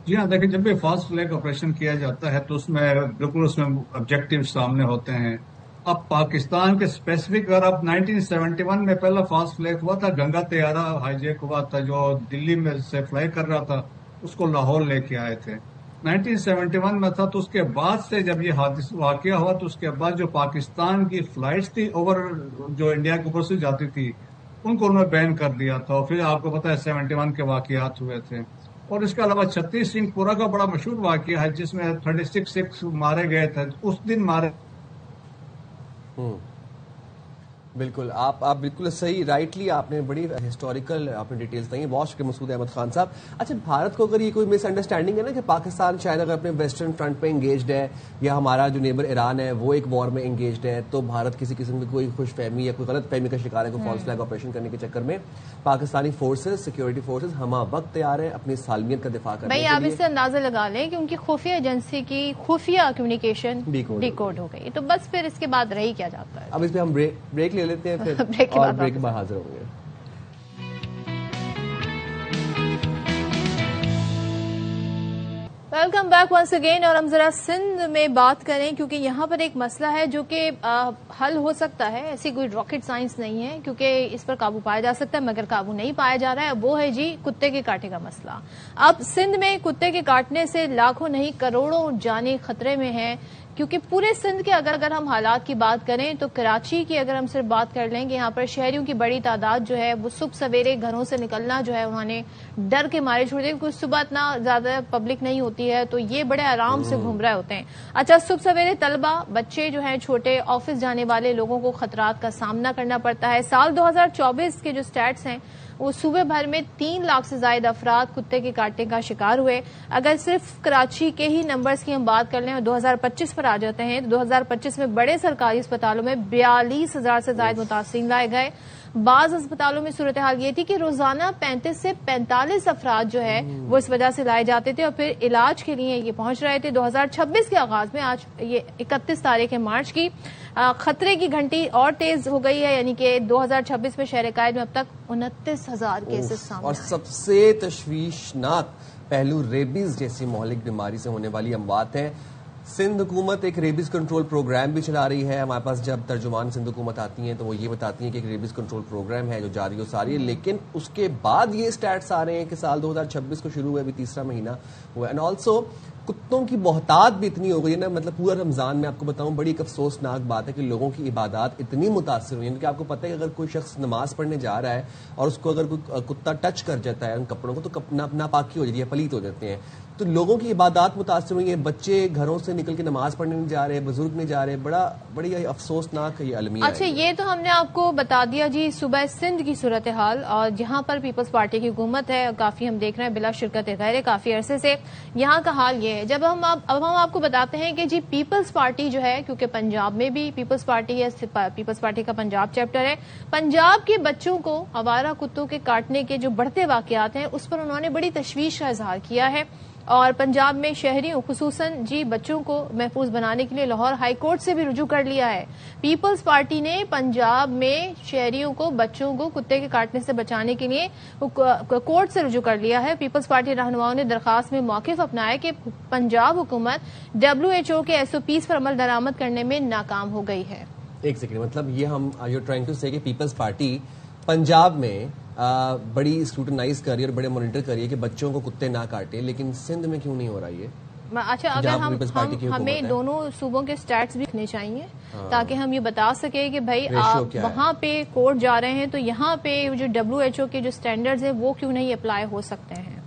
S5: جی ہاں، دیکھیں جب بھی فاسٹ فلیگ آپریشن کیا جاتا ہے تو اس میں بالکل اس میں آبجیکٹیو سامنے ہوتے ہیں۔ اب پاکستان کے اسپیسیفک اگر اب 1971 میں پہلا فاسٹ فلیگ ہوا تھا، گنگا طیارہ ہائی جیک ہوا تھا جو دلی میں سے فلائی کر رہا تھا، اس کو لاہور لے کے آئے تھے، 1971 میں تھا۔ تو اس کے بعد سے جب یہ حادثہ واقعہ ہوا تو اس کے بعد جو پاکستان کی فلائٹس تھی اوور جو انڈیا کے اوپر سے جاتی تھی ان کو انہوں نے بین کر دیا تھا، اور پھر آپ کو پتا ہے 71 کے واقعات ہوئے تھے۔ اور اس کے علاوہ 36 سنگھ پورہ کا بڑا مشہور واقعہ ہے جس میں 36 سکھ مارے گئے تھے، اس دن مارے
S2: بالکل آپ بالکل صحیح رائٹلی آپ نے بڑی ہسٹوریکل آپ نے ڈیٹیلز دی ہیں. بہت شکریہ مسعود احمد خان صاحب. اچھا بھارت کو اگر یہ کوئی مس انڈرسٹینڈنگ ہے نا کہ پاکستان شاید اگر اپنے ویسٹرن فرنٹ پہ انگیجڈ ہے یا ہمارا جو نیبر ایران ہے وہ ایک وار میں انگیجڈ ہے تو بھارت کسی قسم کی کوئی خوش فہمی یا کوئی غلط فہمی کا شکار ہے کوئی فالس فلیگ آپریشن کرنے کے چکر میں پاکستانی فورسز سیکورٹی فورسز ہمہ وقت تیار ہیں اپنی سالمیت کا دفاع کرنے کے لیے.
S1: آپ اس سے اندازہ لگا لیں کہ ان کی خفیہ ایجنسی کی خفیہ کمیونیکیشن ڈیکوڈ ہو گئی تو بس پھر اس کے بعد رہی کیا جاتا ہے.
S2: اب اس پہ ہم بریک لے لیتے ہیں پھر اور بریک کے بعد حاضر ہوں گے.
S1: Welcome back once again. اور ہم ذرا سندھ میں بات کریں کیونکہ یہاں پر ایک مسئلہ ہے جو کہ حل ہو سکتا ہے. ایسی کوئی راکٹ سائنس نہیں ہے کیونکہ اس پر قابو پایا جا سکتا ہے مگر قابو نہیں پایا جا رہا ہے. وہ ہے جی کتے کے کاٹے کا مسئلہ. اب سندھ میں کتے کے کاٹنے سے لاکھوں نہیں کروڑوں جانیں خطرے میں ہیں کیونکہ پورے سندھ کے اگر ہم حالات کی بات کریں تو کراچی کی اگر ہم صرف بات کر لیں کہ یہاں پر شہریوں کی بڑی تعداد جو ہے وہ صبح سویرے گھروں سے نکلنا جو ہے انہوں نے ڈر کے مارے چھوڑ دیا کیونکہ صبح اتنا زیادہ پبلک نہیں ہوتی ہے تو یہ بڑے آرام سے گھوم رہے ہوتے ہیں. اچھا صبح سویرے طلبہ بچے جو ہیں چھوٹے آفس جانے والے لوگوں کو خطرات کا سامنا کرنا پڑتا ہے. سال 2024 کے جو سٹیٹس ہیں وہ صوبے بھر میں 3 لاکھ سے زائد افراد کتے کے کاٹنے کا شکار ہوئے. اگر صرف کراچی کے ہی نمبرز کی ہم بات کر لیں اور 2025 پر آ جاتے ہیں تو 2025 میں بڑے سرکاری اسپتالوں میں 42,000 سے زائد متاثرین لائے گئے. بعض اسپتالوں میں صورتحال یہ تھی کہ روزانہ 35 سے 45 افراد جو ہے وہ اس وجہ سے لائے جاتے تھے اور پھر علاج کے لیے یہ پہنچ رہے تھے. 2026 کے آغاز میں آج یہ 31 تاریخ مارچ کی خطرے کی گھنٹی اور تیز ہو گئی ہے یعنی کہ 2026 میں شہر قائد میں اب تک 29,000 کیسز سامنے
S2: اور سب سے تشویشناک پہلو ریبیز جیسی مہلک بیماری سے ہونے والی اموات ہیں. سندھ حکومت ایک ریبیز کنٹرول پروگرام بھی چلا رہی ہے. ہمارے پاس جب ترجمان سندھ حکومت آتی ہیں تو وہ یہ بتاتی ہیں کہ ایک ریبیز کنٹرول پروگرام ہے جو جاری و ساری ہے لیکن اس کے بعد یہ سٹیٹس آ رہے ہیں کہ سال 2026 کو شروع ہوئے ابھی تیسرا مہینہ ہوا اینڈ آلسو کتوں کی بہتات بھی اتنی ہو گئی ہے نا. مطلب پورا رمضان میں آپ کو بتاؤں بڑی ایک افسوسناک بات ہے کہ لوگوں کی عبادات اتنی متاثر ہوئی ہیں کہ آپ کو پتہ ہے کہ اگر کوئی شخص نماز پڑھنے جا رہا ہے اور اس کو اگر کوئی کتا ٹچ کر جاتا ہے ان کپڑوں کو تو ناپاکی ہو جاتی ہے پلیت ہو جاتے ہیں. تو لوگوں کی عبادات متاثر ہوئی ہیں. بچے گھروں سے نکل کے نماز پڑھنے نہیں جا رہے بزرگ نہیں جا رہے. بڑی افسوسناک یہ المیہ.
S1: اچھا یہ تو ہم نے آپ کو بتا دیا جی صوبہ سندھ کی صورتحال اور جہاں پر پیپلز پارٹی کی حکومت ہے کافی ہم دیکھ رہے ہیں بلا شرکت غیر کافی عرصے سے یہاں کا حال یہ ہے. جب ہم آپ کو بتاتے ہیں کہ جی پیپلز پارٹی جو ہے کیونکہ پنجاب میں بھی پیپلز پارٹی ہے پیپلز پارٹی کا پنجاب چیپٹر ہے. پنجاب کے بچوں کو آوارہ کتوں کے کاٹنے کے جو بڑھتے واقعات ہیں اس پر انہوں نے بڑی تشویش کا اظہار کیا ہے اور پنجاب میں شہریوں خصوصاً جی بچوں کو محفوظ بنانے کے لیے لاہور ہائی کورٹ سے بھی رجوع کر لیا ہے. پیپلز پارٹی نے پنجاب میں شہریوں کو بچوں کو کتے کے کاٹنے سے بچانے کے لیے کورٹ سے رجوع کر لیا ہے. پیپلز پارٹی رہنماؤں نے درخواست میں موقف اپنایا کہ پنجاب حکومت WHO کے SOPs پر عمل درآمد کرنے میں ناکام ہو گئی ہے.
S2: ایک سیکنڈ مطلب یہ ہم یو ٹرائنگ ٹو سے کہ پیپلز پارٹی پنجاب میں بڑی اسکروٹنائز کر رہی ہے اور بڑے مانیٹر کر رہی ہے کہ بچوں کو کتے نہ کاٹے لیکن سندھ میں کیوں نہیں ہو رہا یہ.
S1: اچھا اگر ہمیں دونوں صوبوں کے سٹیٹس بھی رکھنے چاہیے تاکہ ہم یہ بتا سکیں کہ بھائی آپ وہاں پہ کورٹ جا رہے ہیں تو یہاں پہ جو WHO کے جو سٹینڈرڈز ہیں وہ کیوں نہیں اپلائی ہو سکتے ہیں.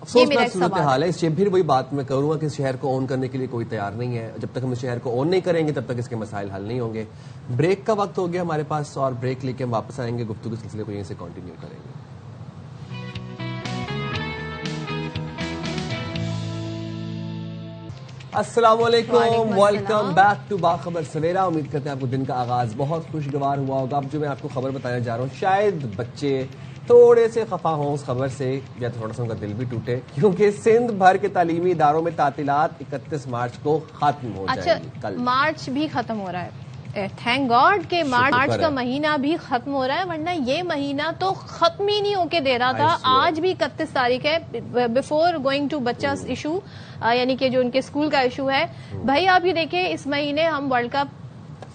S2: افسوسناک صورتحال ہے. اس سے پھر وہی بات میں کروں گا کہ اس شہر کو اون کرنے کے لیے کوئی تیار نہیں ہے. جب تک ہم اس شہر کو اون نہیں کریں گے تب تک اس کے مسائل حل نہیں ہوں گے. بریک کا وقت ہو گیا ہمارے پاس اور بریک لے کے ہم واپس آئیں گے گفتگو کے سلسلے کو یہیں سے کنٹینیو کریں گے. السلام علیکم ویلکم بیک ٹو باخبر سویرا. امید کرتے ہیں آپ کو دن کا آغاز بہت خوشگوار ہوا ہوگا. اب جو میں آپ کو خبر بتانے جا رہا ہوں شاید بچے تھوڑے سے خفا ہوں اس خبر سے یا تھوڑا سا ان کا دل بھی ٹوٹے کیونکہ سندھ بھر کے تعلیمی اداروں میں تعطیلات 31 مارچ کو ختم ہو جائے گی. کل
S1: مارچ بھی ختم ہو رہا ہے. تھینک گاڈ کہ مارچ کا مہینہ بھی ختم ہو رہا ہے ورنہ یہ مہینہ تو ختم ہی نہیں ہو کے دے رہا تھا. آج بھی 31 تاریخ ہے بفور گوئنگ ٹو بچہ ایشو یعنی کہ جو ان کے اسکول کا ایشو ہے. بھائی آپ یہ دیکھیں اس مہینے ہم ورلڈ کپ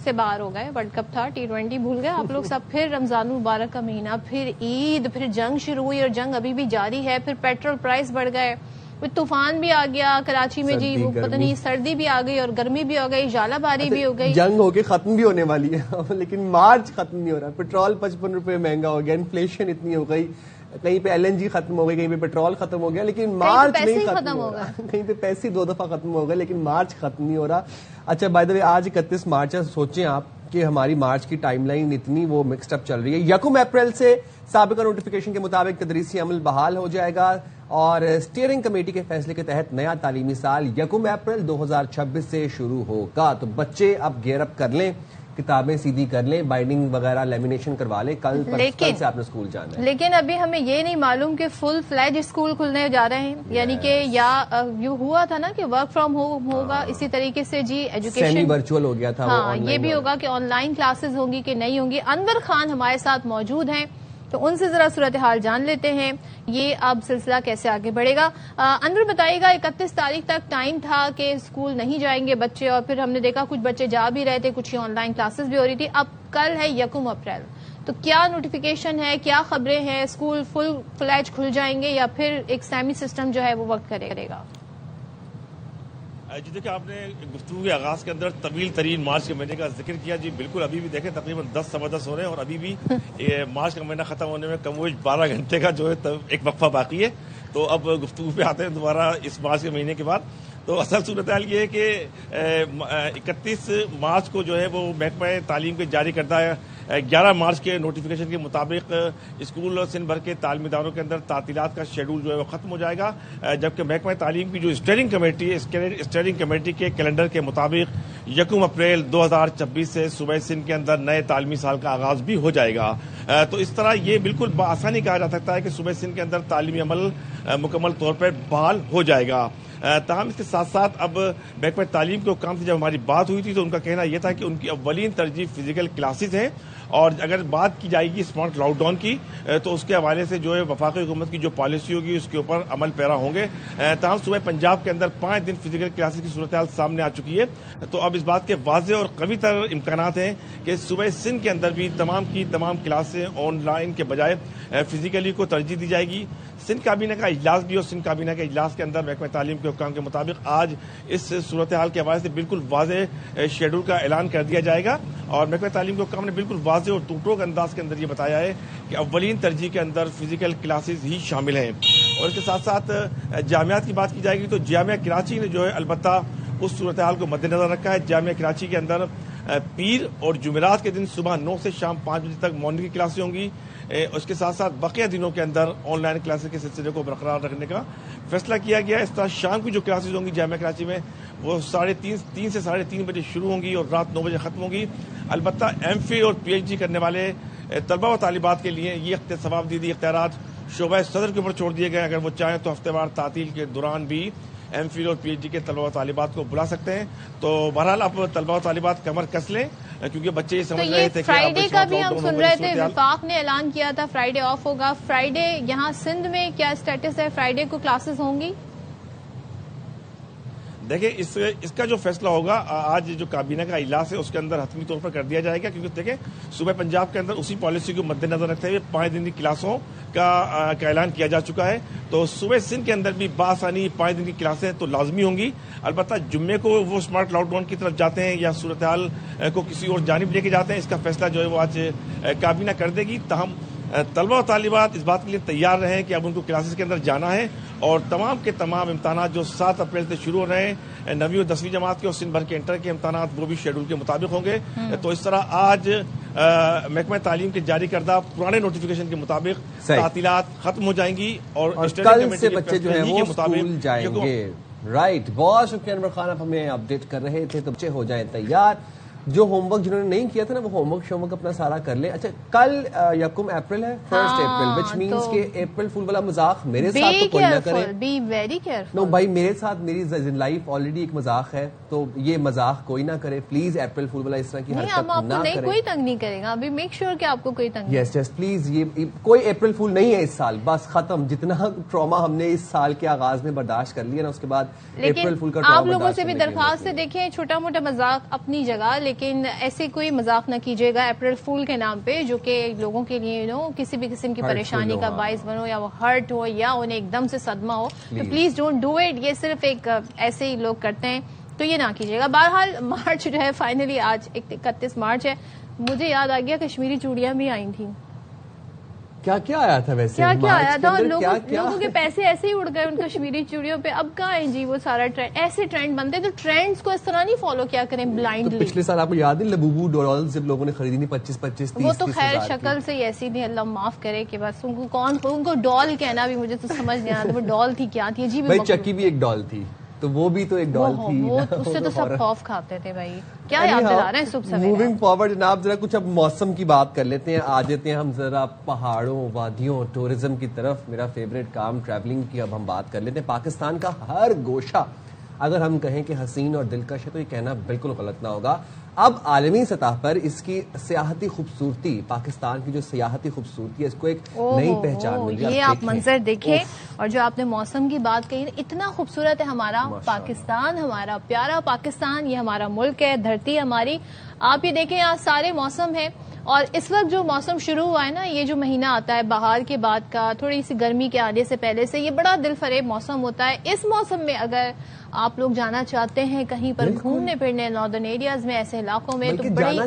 S1: سے باہر ہو گئے. ورلڈ کپ تھا T20 بھول گئے آپ لوگ سب. پھر رمضان المبارک کا مہینہ پھر عید پھر جنگ شروع ہوئی اور جنگ ابھی بھی جاری ہے. پھر پیٹرول پرائس بڑھ گئے طوفان بھی آ گیا کراچی میں جی وہ پتہ نہیں سردی بھی آ گئی اور گرمی بھی ہو گئی ژالہ باری بھی ہو گئی.
S2: جنگ ہو کے ختم بھی ہونے والی ہے لیکن مارچ ختم نہیں ہو رہا. پیٹرول 55 روپے مہنگا ہو گیا. انفلیشن اتنی ہو گئی. کہیں پہ LNG ختم ہو گئی کہیں پہ پیٹرول ختم ہو گیا لیکن مارچ نہیں ختم ہو رہا. کہیں پہ پیسے 2 دفعہ ختم ہو گئے لیکن مارچ ختم نہیں ہو رہا. اچھا بائی دا وے آج 31 مارچ ہے. سوچیں آپ کہ ہماری مارچ کی ٹائم لائن اتنی وہ مکسڈ اپ چل رہی ہے. 1 اپریل سے سابقہ نوٹیفیکیشن کے مطابق تدریسی عمل بحال ہو جائے گا اور اسٹیئرنگ کمیٹی کے فیصلے کے تحت نیا تعلیمی سال 1 اپریل 2026 سے شروع ہوگا. تو بچے اب گیئر اپ کر لیں, کتابیں سیدھی کر لیں, بائنڈنگ وغیرہ لیمینیشن کروا لیں, کل سے آپ نے اسکول جانا ہے.
S1: لیکن ابھی ہمیں یہ نہیں معلوم کہ فل فلیج اسکول کھلنے جا رہے ہیں, یعنی کہ یا یہ ہوا تھا نا کہ ورک فرام ہوم ہوگا, اسی طریقے سے جی ایجوکیشن
S2: سیمی ورچوئل ہو گیا تھا.
S1: ہاں یہ بھی ہوگا کہ آن لائن کلاسز ہوں گی کہ نہیں ہوں گی. انور خان ہمارے ساتھ موجود ہیں, تو ان سے ذرا صورتحال جان لیتے ہیں یہ اب سلسلہ کیسے آگے بڑھے گا. انور بتائیے گا, 31 تاریخ تک ٹائم تھا کہ اسکول نہیں جائیں گے بچے, اور پھر ہم نے دیکھا کچھ بچے جا بھی رہے تھے, کچھ آن لائن کلاسز بھی ہو رہی تھی. اب کل ہے 1 اپریل, تو کیا نوٹیفیکیشن ہے, کیا خبریں ہیں, اسکول فل فلیج کھل جائیں گے یا پھر ایک سیمی سسٹم جو ہے وہ ورک کرے گا؟
S6: جی دیکھیں, آپ نے گفتگو کے آغاز کے اندر طویل ترین مارچ کے مہینے کا ذکر کیا. جی بالکل, ابھی بھی دیکھیں تقریباً 10 ہو رہے ہیں اور ابھی بھی مارچ کا مہینہ ختم ہونے میں کم و بیش 12 گھنٹے کا جو ہے ایک وقفہ باقی ہے. تو اب گفتگو پہ آتے ہیں دوبارہ اس مارچ کے مہینے کے بعد. تو اصل صورتحال یہ ہے کہ 31 مارچ کو جو ہے وہ محکمہ تعلیم کے جاری کردہ 11 مارچ کے نوٹیفیکیشن کے مطابق اسکول اور سندھ بھر کے تعلیمی اداروں کے اندر تعطیلات کا شیڈول جو ہے وہ ختم ہو جائے گا, جبکہ محکمہ تعلیم کی جو اسٹیئرنگ کمیٹی ہے, اسٹیئرنگ کمیٹی کے کیلنڈر کے مطابق 1 اپریل 2026 سے صوبہ سندھ کے اندر نئے تعلیمی سال کا آغاز بھی ہو جائے گا. تو اس طرح یہ بالکل بآسانی کہا جا سکتا ہے کہ صوبہ سندھ کے اندر تعلیمی عمل مکمل طور پر بحال ہو جائے گا. تاہم اس کے ساتھ ساتھ اب محکمہ تعلیم کے حکام سے جب ہماری بات ہوئی تھی تو ان کا کہنا یہ تھا کہ ان کی اولین ترجیح فزیکل کلاسز ہیں, اور اگر بات کی جائے گی اسمارٹ لاک ڈاؤن کی تو اس کے حوالے سے جو ہے وفاقی حکومت کی جو پالیسی ہوگی اس کے اوپر عمل پیرا ہوں گے. تاہم صوبہ پنجاب کے اندر 5 دن فزیکل کلاسز کی صورتحال سامنے آ چکی ہے. تو اب اس بات کے واضح اور قوی تر امکانات ہیں کہ صوبہ سندھ کے اندر بھی تمام کی تمام کلاسیں آن لائن کے بجائے فزیکلی کو ترجیح دی جائے گی. سندھ کابینہ کا اجلاس بھی, اور سندھ کابینہ کے اجلاس کے اندر محکمہ تعلیم کے حکام کے مطابق آج اس صورتحال کے حوالے سے بالکل واضح شیڈول کا اعلان کر دیا جائے گا. اور محکمہ تعلیم کے حکام نے بالکل واضح اور ٹوٹوک انداز کے اندر یہ بتایا ہے کہ اولین ترجیح کے اندر فزیکل کلاسز ہی شامل ہیں. اور اس کے ساتھ ساتھ جامعات کی بات کی جائے گی تو جامعہ کراچی نے جو ہے البتہ اس صورتحال کو مد نظر رکھا ہے. جامعہ کراچی کے اندر پیر اور جمعرات کے دن صبح 9 سے شام 5 بجے تک مارننگ کی کلاسیں ہوں گی. اس کے ساتھ ساتھ بقیہ دنوں کے اندر آن لائن کلاسز کے سلسلے کو برقرار رکھنے کا فیصلہ کیا گیا. اس طرح شام کی جو کلاسز ہوں گی جامعہ کراچی میں وہ 3:30 سے 3:30 بجے شروع ہوں گی اور رات 9 بجے ختم ہوں گی. البتہ ایم فی اور پی ایچ ڈی کرنے والے طلبہ و طالبات کے لیے یہ ثوابدیدی اختیارات شعبہ صدر کے اوپر چھوڑ دیے گئے. اگر وہ چاہیں تو ہفتے وار تعطیل کے دوران بھی ایم فل اور پی ایچ ڈی کے طلبہ و طالبات کو بلا سکتے ہیں. تو بہرحال اب طلبہ و طالبات کمر کس لیں کیونکہ بچے یہ سمجھ رہے تھے کہ
S1: فرائیڈے کا بھی ہم سن رہے تھے, وفاق نے اعلان کیا تھا فرائیڈے آف ہوگا. فرائیڈے یہاں سندھ میں کیا اسٹیٹس ہے, فرائیڈے کو کلاسز ہوں گی؟
S6: دیکھیں اس کا جو فیصلہ ہوگا آج جو کابینہ کا اجلاس ہے اس کے اندر حتمی طور پر کر دیا جائے گا, کیونکہ دیکھیں صوبہ پنجاب کے اندر اسی پالیسی کو مد نظر رکھتے ہوئے 5 دن کی کلاسوں کا اعلان کیا جا چکا ہے. تو صوبہ سندھ کے اندر بھی بآسانی 5 دن کی کلاسیں تو لازمی ہوں گی. البتہ جمعے کو وہ اسمارٹ لاک ڈاؤن کی طرف جاتے ہیں یا صورتحال کو کسی اور جانب لے کے جاتے ہیں, اس کا فیصلہ جو ہے وہ آج کابینہ کر دے گی. تاہم طلبہ و طالبات اس بات کے لیے تیار رہیں کہ اب ان کو کلاسز کے اندر جانا ہے, اور تمام کے تمام امتحانات جو 7 اپریل سے شروع ہو رہے ہیں 9ویں اور 10ویں جماعت کے اور سندھ بھر کے انٹر کے امتحانات وہ بھی شیڈول کے مطابق ہوں گے. تو اس طرح آج محکمہ تعلیم کے جاری کردہ پرانے نوٹیفیکیشن کے مطابق تعطیلات ختم ہو جائیں گی اور
S2: کل سے بچے جو ہیں وہ اسکول جائیں گے. رائٹ, بہت شکریہ انور خان, آپ ہمیں اپڈیٹ کر رہے تھے. تو بچے ہو جائیں تیار, جو ہوم ورک جنہوں نے نہیں کیا تھا نا وہ ہوم ورک اپنا سارا کر لیں. اچھا کل 1 اپریل ہے, 1 اپریل, وچ مینس کہ اپریل فول والا مذاق میرے ساتھ تو کوئی نہ کرے.
S1: Be very careful.
S2: نو بھائی, میرے ساتھ میری لائف آلریڈی ایک مذاق ہے, تو یہ مذاق کوئی نہ کرے پلیز. اپریل فول والا اس طرح کی حرکت نہ کرے.
S1: کوئی تنگ نہیں کرے گا, ابھی میک شیور کہ آپ کو کوئی تنگ.
S2: یس یس پلیز, یہ کوئی اپریل فول نہیں ہے اس سال, بس ختم. جتنا ٹراما ہم نے اس سال کے آغاز میں برداشت کر لیا نا, اس کے بعد اپریل فول کا ٹراما
S1: آپ لوگوں سے بھی درخواست ہے, دیکھیں چھوٹا موٹا مذاق اپنی جگہ, لیکن ایسے کوئی مذاق نہ کیجیے گا اپریل فول کے نام پہ جو کہ لوگوں کے لیے کسی بھی قسم کی پریشانی کا باعث بنو, یا وہ ہرٹ ہو یا انہیں ایک دم سے صدمہ ہو. تو پلیز ڈونٹ ڈو اٹ. یہ صرف ایک ایسے ہی لوگ کرتے ہیں, تو یہ نہ کیجیے گا. بہرحال مارچ جو ہے فائنلی آج 31 مارچ ہے. مجھے یاد آ گیا کشمیری چوڑیاں بھی آئی تھیں.
S2: کیا کیا آیا تھا ویسے؟
S1: کیا آیا تھا؟ لوگوں کے پیسے ایسے ہی اڑ گئے ان کشمیری چوڑیوں پہ. اب کہاں ہیں جی وہ سارا ٹرینڈ؟ ایسے ٹرینڈ بنتے تو ٹرینڈز کو اس طرح نہیں فالو کیا کریں بلائنڈلی.
S2: پچھلے سال آپ کو یاد ہے لبوبو ڈولز جب لوگوں نے خریدی نہیں 25-25 30.
S1: وہ تو خیر شکل سے ہی ایسی تھی, اللہ معاف کرے کہ بس ان کو ڈال کہنا بھی مجھے تو سمجھ نہیں آتا وہ ڈال تھی کیا تھی. عجیب.
S2: بھائی چکی بھی ایک ڈال تھی تو وہ بھی تو ایک ڈال تھی,
S1: اس سے تو سب خوف کھاتے تھے. بھائی کیا یاد دلا رہے ہیں صبح سویرے؟
S2: موونگ فارورڈ جناب, ذرا کچھ اب موسم کی بات کر لیتے ہیں. آ جاتے ہیں ہم ذرا پہاڑوں, وادیوں, ٹورزم کی طرف. میرا فیوریٹ کام ٹریولنگ کی, اب ہم بات کر لیتے ہیں. پاکستان کا ہر گوشہ اگر ہم کہیں کہ حسین اور دلکش ہے تو یہ کہنا بالکل غلط نہ ہوگا. اب عالمی سطح پر اس کی سیاحتی خوبصورتی, پاکستان کی جو سیاحتی خوبصورتی ہے اس کو ایک نئی پہچان ملی.
S1: یہ آپ منظر دیکھیں, اور جو آپ نے موسم کی بات کہی, اتنا خوبصورت ہے ہمارا پاکستان, ہمارا پیارا پاکستان. یہ ہمارا ملک ہے, دھرتی ہماری. آپ یہ دیکھیں یہاں سارے موسم ہیں, اور اس وقت جو موسم شروع ہوا ہے نا, یہ جو مہینہ آتا ہے بہار کے بعد کا, تھوڑی سی گرمی کے آنے سے پہلے سے, یہ بڑا دل فریب موسم ہوتا ہے. اس موسم میں اگر آپ لوگ جانا چاہتے ہیں کہیں پر گھومنے پھرنے ناردرن ایریاز میں, ایسے علاقوں میں, تو بڑی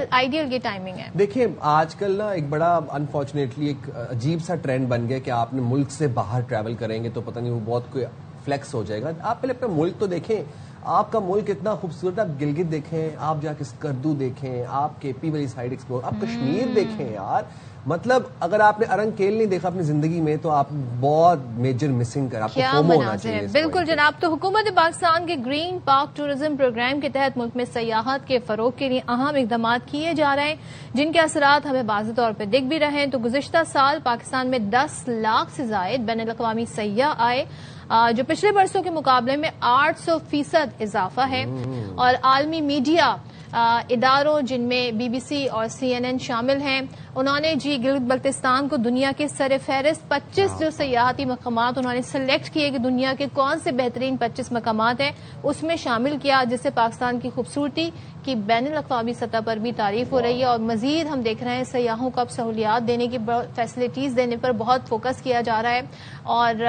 S1: آئیڈیل کی ٹائمنگ ہے.
S2: دیکھیں آج کل نا ایک بڑا انفارچونیٹلی ایک عجیب سا ٹرینڈ بن گیا کہ آپ نے ملک سے باہر ٹریول کریں گے تو پتہ نہیں وہ بہت کوئی فلیکس ہو جائے گا. آپ پہلے اپنا ملک تو دیکھیں, آپ کا ملک اتنا خوبصورت ہے. آپ گلگت دیکھیں, آپ جا کے اسکردو دیکھیں, آپ کے پی والی سائڈ ایکسپلور, آپ کشمیر دیکھیں یار. مطلب اگر آپ نے ارنگ کیل نہیں دیکھا اپنی زندگی میں تو آپ بہت میجر مسنگ کر, آپ کو فومو ہونا چاہیے.
S1: بالکل جناب. تو حکومت پاکستان کے گرین پارک ٹورزم پروگرام کے تحت ملک میں سیاحت کے فروغ کے لیے اہم اقدامات کیے جا رہے ہیں, جن کے اثرات ہمیں واضح طور پہ دکھ بھی رہے ہیں. تو گزشتہ سال پاکستان میں 10 لاکھ سے زائد بین الاقوامی سیاح آئے, جو پچھلے برسوں کے مقابلے میں 800% اضافہ ہے. اور عالمی میڈیا اداروں جن میں BBC اور CNN شامل ہیں, انہوں نے جی گلگت بلتستان کو دنیا کے سر فہرست 25 جو سیاحتی مقامات انہوں نے سلیکٹ کیے کہ دنیا کے کون سے بہترین 25 مقامات ہیں, اس میں شامل کیا, جس سے پاکستان کی خوبصورتی کی بین الاقوامی سطح پر بھی تعریف ہو رہی ہے. اور مزید ہم دیکھ رہے ہیں سیاحوں کو اب سہولیات دینے کی, فیسلٹیز دینے پر بہت فوکس کیا جا رہا ہے, اور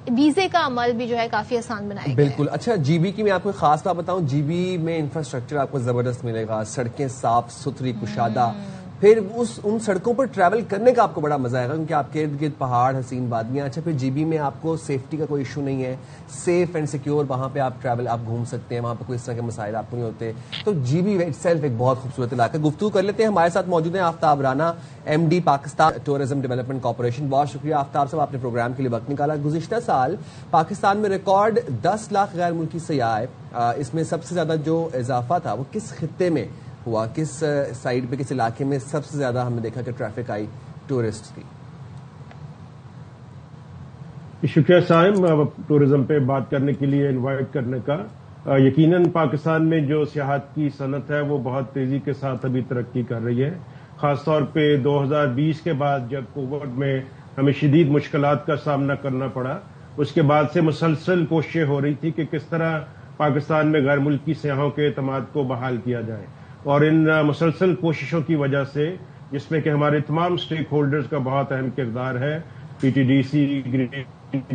S1: ویزے کا عمل بھی جو ہے کافی آسان بنایا گیا ہے.
S2: بالکل. اچھا GB کی میں آپ کو خاص بات بتاؤں, GB میں انفراسٹرکچر آپ کو زبردست ملے گا, سڑکیں صاف ستھری کشادہ, پھر ان سڑکوں پر ٹریول کرنے کا آپ کو بڑا مزہ آئے گا کیونکہ آپ کے ارد گرد پہاڑ, حسین وادیاں. اچھا پھر GB میں آپ کو سیفٹی کا کوئی ایشو نہیں ہے, سیف اینڈ سیکیور وہاں پہ آپ ٹریول آپ گھوم سکتے ہیں, وہاں پہ کوئی اس طرح کے مسائل آپ کو نہیں ہوتے. تو GB اٹ سیلف ایک بہت خوبصورت علاقہ. گفتگو کر لیتے ہیں, ہمارے ساتھ موجود ہیں Aftab Rana, MD Pakistan tourism development corporation. بہت شکریہ آفتاب صاحب, آپ نے پروگرام کے لیے وقت نکالا. گزشتہ سال پاکستان میں ریکارڈ 10 لاکھ غیر ملکی سیاح آئے. اس میں سب سے زیادہ جو اضافہ تھا وہ کس خطے میں ہوا, کس سائڈ پہ, کس علاقے میں سب سے زیادہ ہم نے دیکھا کہ ٹریفک آئی ٹورسٹ کی؟
S7: شکریہ صاحب ٹورزم پہ بات کرنے کے لیے انوائٹ کرنے کا. یقیناً پاکستان میں جو سیاحت کی صنعت ہے وہ بہت تیزی کے ساتھ ابھی ترقی کر رہی ہے, خاص طور پہ 2020 کے بعد جب کووڈ میں ہمیں شدید مشکلات کا سامنا کرنا پڑا. اس کے بعد سے مسلسل کوششیں ہو رہی تھی کہ کس طرح پاکستان میں غیر ملکی سیاحوں کے اعتماد کو بحال کیا جائے, اور ان مسلسل کوششوں کی وجہ سے, جس میں کہ ہمارے تمام سٹیک ہولڈرز کا بہت اہم کردار ہے, PTDC, گرین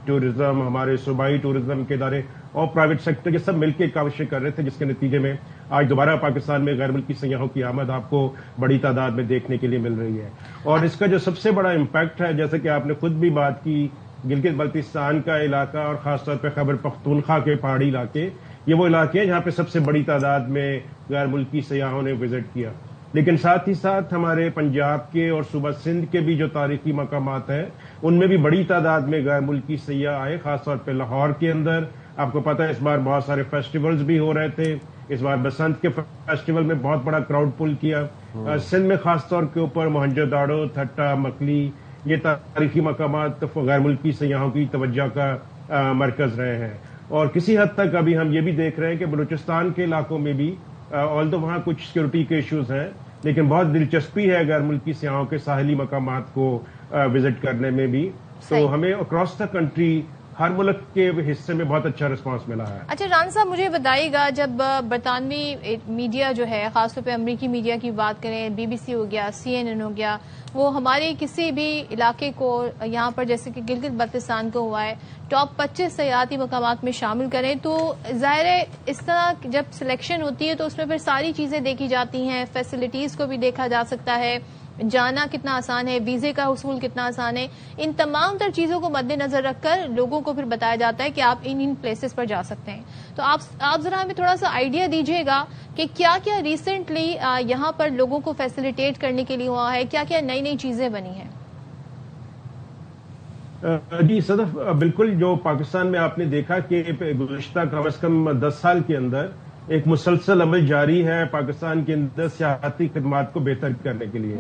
S7: ٹورزم, ہمارے صوبائی ٹورزم کے ادارے اور پرائیویٹ سیکٹر کے سب مل کے کاوشیں کر رہے تھے, جس کے نتیجے میں آج دوبارہ پاکستان میں غیر ملکی سیاحوں کی آمد آپ کو بڑی تعداد میں دیکھنے کے لیے مل رہی ہے. اور اس کا جو سب سے بڑا امپیکٹ ہے, جیسے کہ آپ نے خود بھی بات کی, گلگت بلتستان کا علاقہ اور خاص طور پہ خیبر پختونخوا کے پہاڑی علاقے, یہ وہ علاقے ہیں جہاں پہ سب سے بڑی تعداد میں غیر ملکی سیاحوں نے وزٹ کیا. لیکن ساتھ ہی ساتھ ہمارے پنجاب کے اور صوبہ سندھ کے بھی جو تاریخی مقامات ہیں ان میں بھی بڑی تعداد میں غیر ملکی سیاح آئے, خاص طور پہ لاہور کے اندر. آپ کو پتہ ہے اس بار بہت سارے فیسٹیولز بھی ہو رہے تھے, اس بار بسنت کے فیسٹیول میں بہت بڑا کراؤڈ پل کیا. سندھ میں خاص طور کے اوپر موہنجو داڑو, تھٹا, مکلی, یہ تاریخی مقامات غیر ملکی سیاحوں کی توجہ کا مرکز رہے ہیں. اور کسی حد تک ابھی ہم یہ بھی دیکھ رہے ہیں کہ بلوچستان کے علاقوں میں بھی آلدو وہاں کچھ سیکورٹی کے ایشوز ہیں, لیکن بہت دلچسپی ہے غیر ملکی سیاحوں کے ساحلی مقامات کو وزٹ کرنے میں بھی. تو ہمیں اکراس دا کنٹری ہر ملک کے حصے میں بہت اچھا رسپانس ملا ہے.
S1: اچھا ران صاحب, مجھے بتائیے گا, جب برطانوی میڈیا جو ہے, خاص طور پہ امریکی میڈیا کی بات کریں, BBC ہو گیا, CNN ہو گیا, وہ ہمارے کسی بھی علاقے کو یہاں پر جیسے کہ گلگت بلتستان کو ہوا ہے ٹاپ 25 سیاحتی مقامات میں شامل کریں, تو ظاہر ہے اس طرح جب سلیکشن ہوتی ہے تو اس میں پھر ساری چیزیں دیکھی جاتی ہیں, فیسلٹیز کو بھی دیکھا جا سکتا ہے, جانا کتنا آسان ہے, ویزے کا حصول کتنا آسان ہے, ان تمام تر چیزوں کو مد نظر رکھ کر لوگوں کو پھر بتایا جاتا ہے کہ آپ ان پلیسز پر جا سکتے ہیں. تو آپ ذرا ہمیں تھوڑا سا آئیڈیا دیجیے گا کہ کیا کیا ریسنٹلی یہاں پر لوگوں کو فیسیلیٹیٹ کرنے کے لیے ہوا ہے, کیا کیا نئی نئی چیزیں بنی ہیں.
S7: جی صدف, بالکل جو پاکستان میں آپ نے دیکھا کہ گزشتہ کم از کم 10 سال کے اندر ایک مسلسل عمل جاری ہے پاکستان کے اندر سیاحتی خدمات کو بہتر کرنے کے لیے,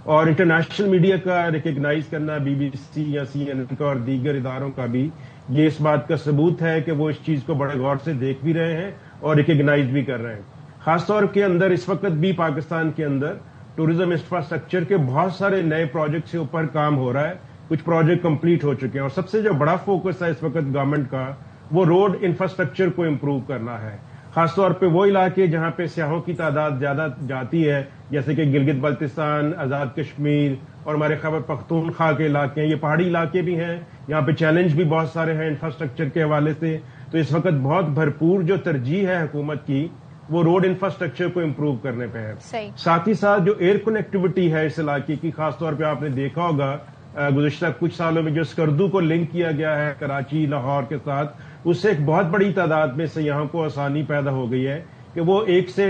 S7: اور انٹرنیشنل میڈیا کا ریکگنائز کرنا, بی بی سی یا CNN کا اور دیگر اداروں کا بھی, یہ اس بات کا ثبوت ہے کہ وہ اس چیز کو بڑے غور سے دیکھ بھی رہے ہیں اور ریکگنائز بھی کر رہے ہیں. خاص طور کے اندر اس وقت بھی پاکستان کے اندر ٹوریزم انفراسٹرکچر کے بہت سارے نئے پروجیکٹ کے اوپر کام ہو رہا ہے. کچھ پروجیکٹ کمپلیٹ ہو چکے ہیں, اور سب سے جو بڑا فوکس ہے اس وقت گورنمنٹ کا وہ روڈ انفراسٹرکچر کو امپروو کرنا ہے. خاص طور پہ وہ علاقے جہاں پہ سیاحوں کی تعداد زیادہ جاتی ہے, جیسے کہ گلگت بلتستان, آزاد کشمیر اور ہمارے خیبر پختونخوا کے علاقے ہیں. یہ پہاڑی علاقے بھی ہیں, یہاں پہ چیلنج بھی بہت سارے ہیں انفراسٹرکچر کے حوالے سے. تو اس وقت بہت بھرپور جو ترجیح ہے حکومت کی وہ روڈ انفراسٹرکچر کو امپروو کرنے پہ ہے. ساتھ ہی ساتھ جو ایئر کنیکٹیوٹی ہے اس علاقے کی, خاص طور پہ آپ نے دیکھا ہوگا گزشتہ کچھ سالوں میں جو اسکردو کو لنک کیا گیا ہے کراچی لاہور کے ساتھ, اس سے ایک بہت بڑی تعداد میں سیاحوں کو آسانی پیدا ہو گئی ہے کہ وہ 1 سے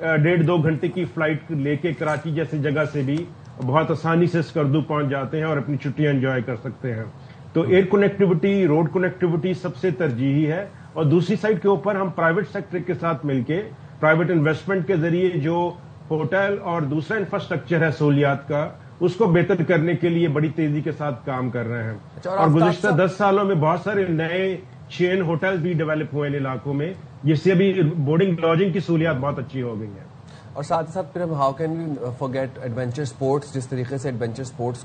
S7: 1.5-2 گھنٹے کی فلائٹ لے کے کراچی جیسی جگہ سے بھی بہت آسانی سے اسکردو پہنچ جاتے ہیں اور اپنی چھٹیاں انجوائے کر سکتے ہیں. تو ایئر کنیکٹیوٹی, روڈ کنیکٹیوٹی سب سے ترجیحی ہے. اور دوسری سائڈ کے اوپر ہم پرائیویٹ سیکٹر کے ساتھ مل کے پرائیویٹ انویسٹمنٹ کے ذریعے جو ہوٹل اور دوسرا انفراسٹرکچر ہے سہولیات کا, اس کو بہتر کرنے کے لیے بڑی تیزی کے ساتھ کام کر رہے ہیں. اور گزشتہ 10 سالوں میں بہت سارے نئے چین ہوٹل بھی ڈیولپ ہوئے ان علاقوں میں, جس سے ابھی بورڈنگ لاجنگ کی سہولیات بہت اچھی ہو گئی ہیں.
S2: اور ساتھ ہی ساتھ پھر ہم how can we forget adventure sports, جس طریقے سے ایڈونچر سپورٹس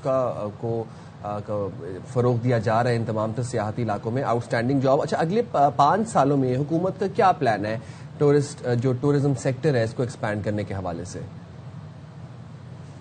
S2: کو فروغ دیا جا رہا ہے ان تمام تر سیاحتی علاقوں میں. Out standing job. اچھا, اگلے 5 سالوں میں حکومت کا کیا پلان ہے ٹورزم سیکٹر ہے اس کو ایکسپینڈ کرنے کے حوالے سے؟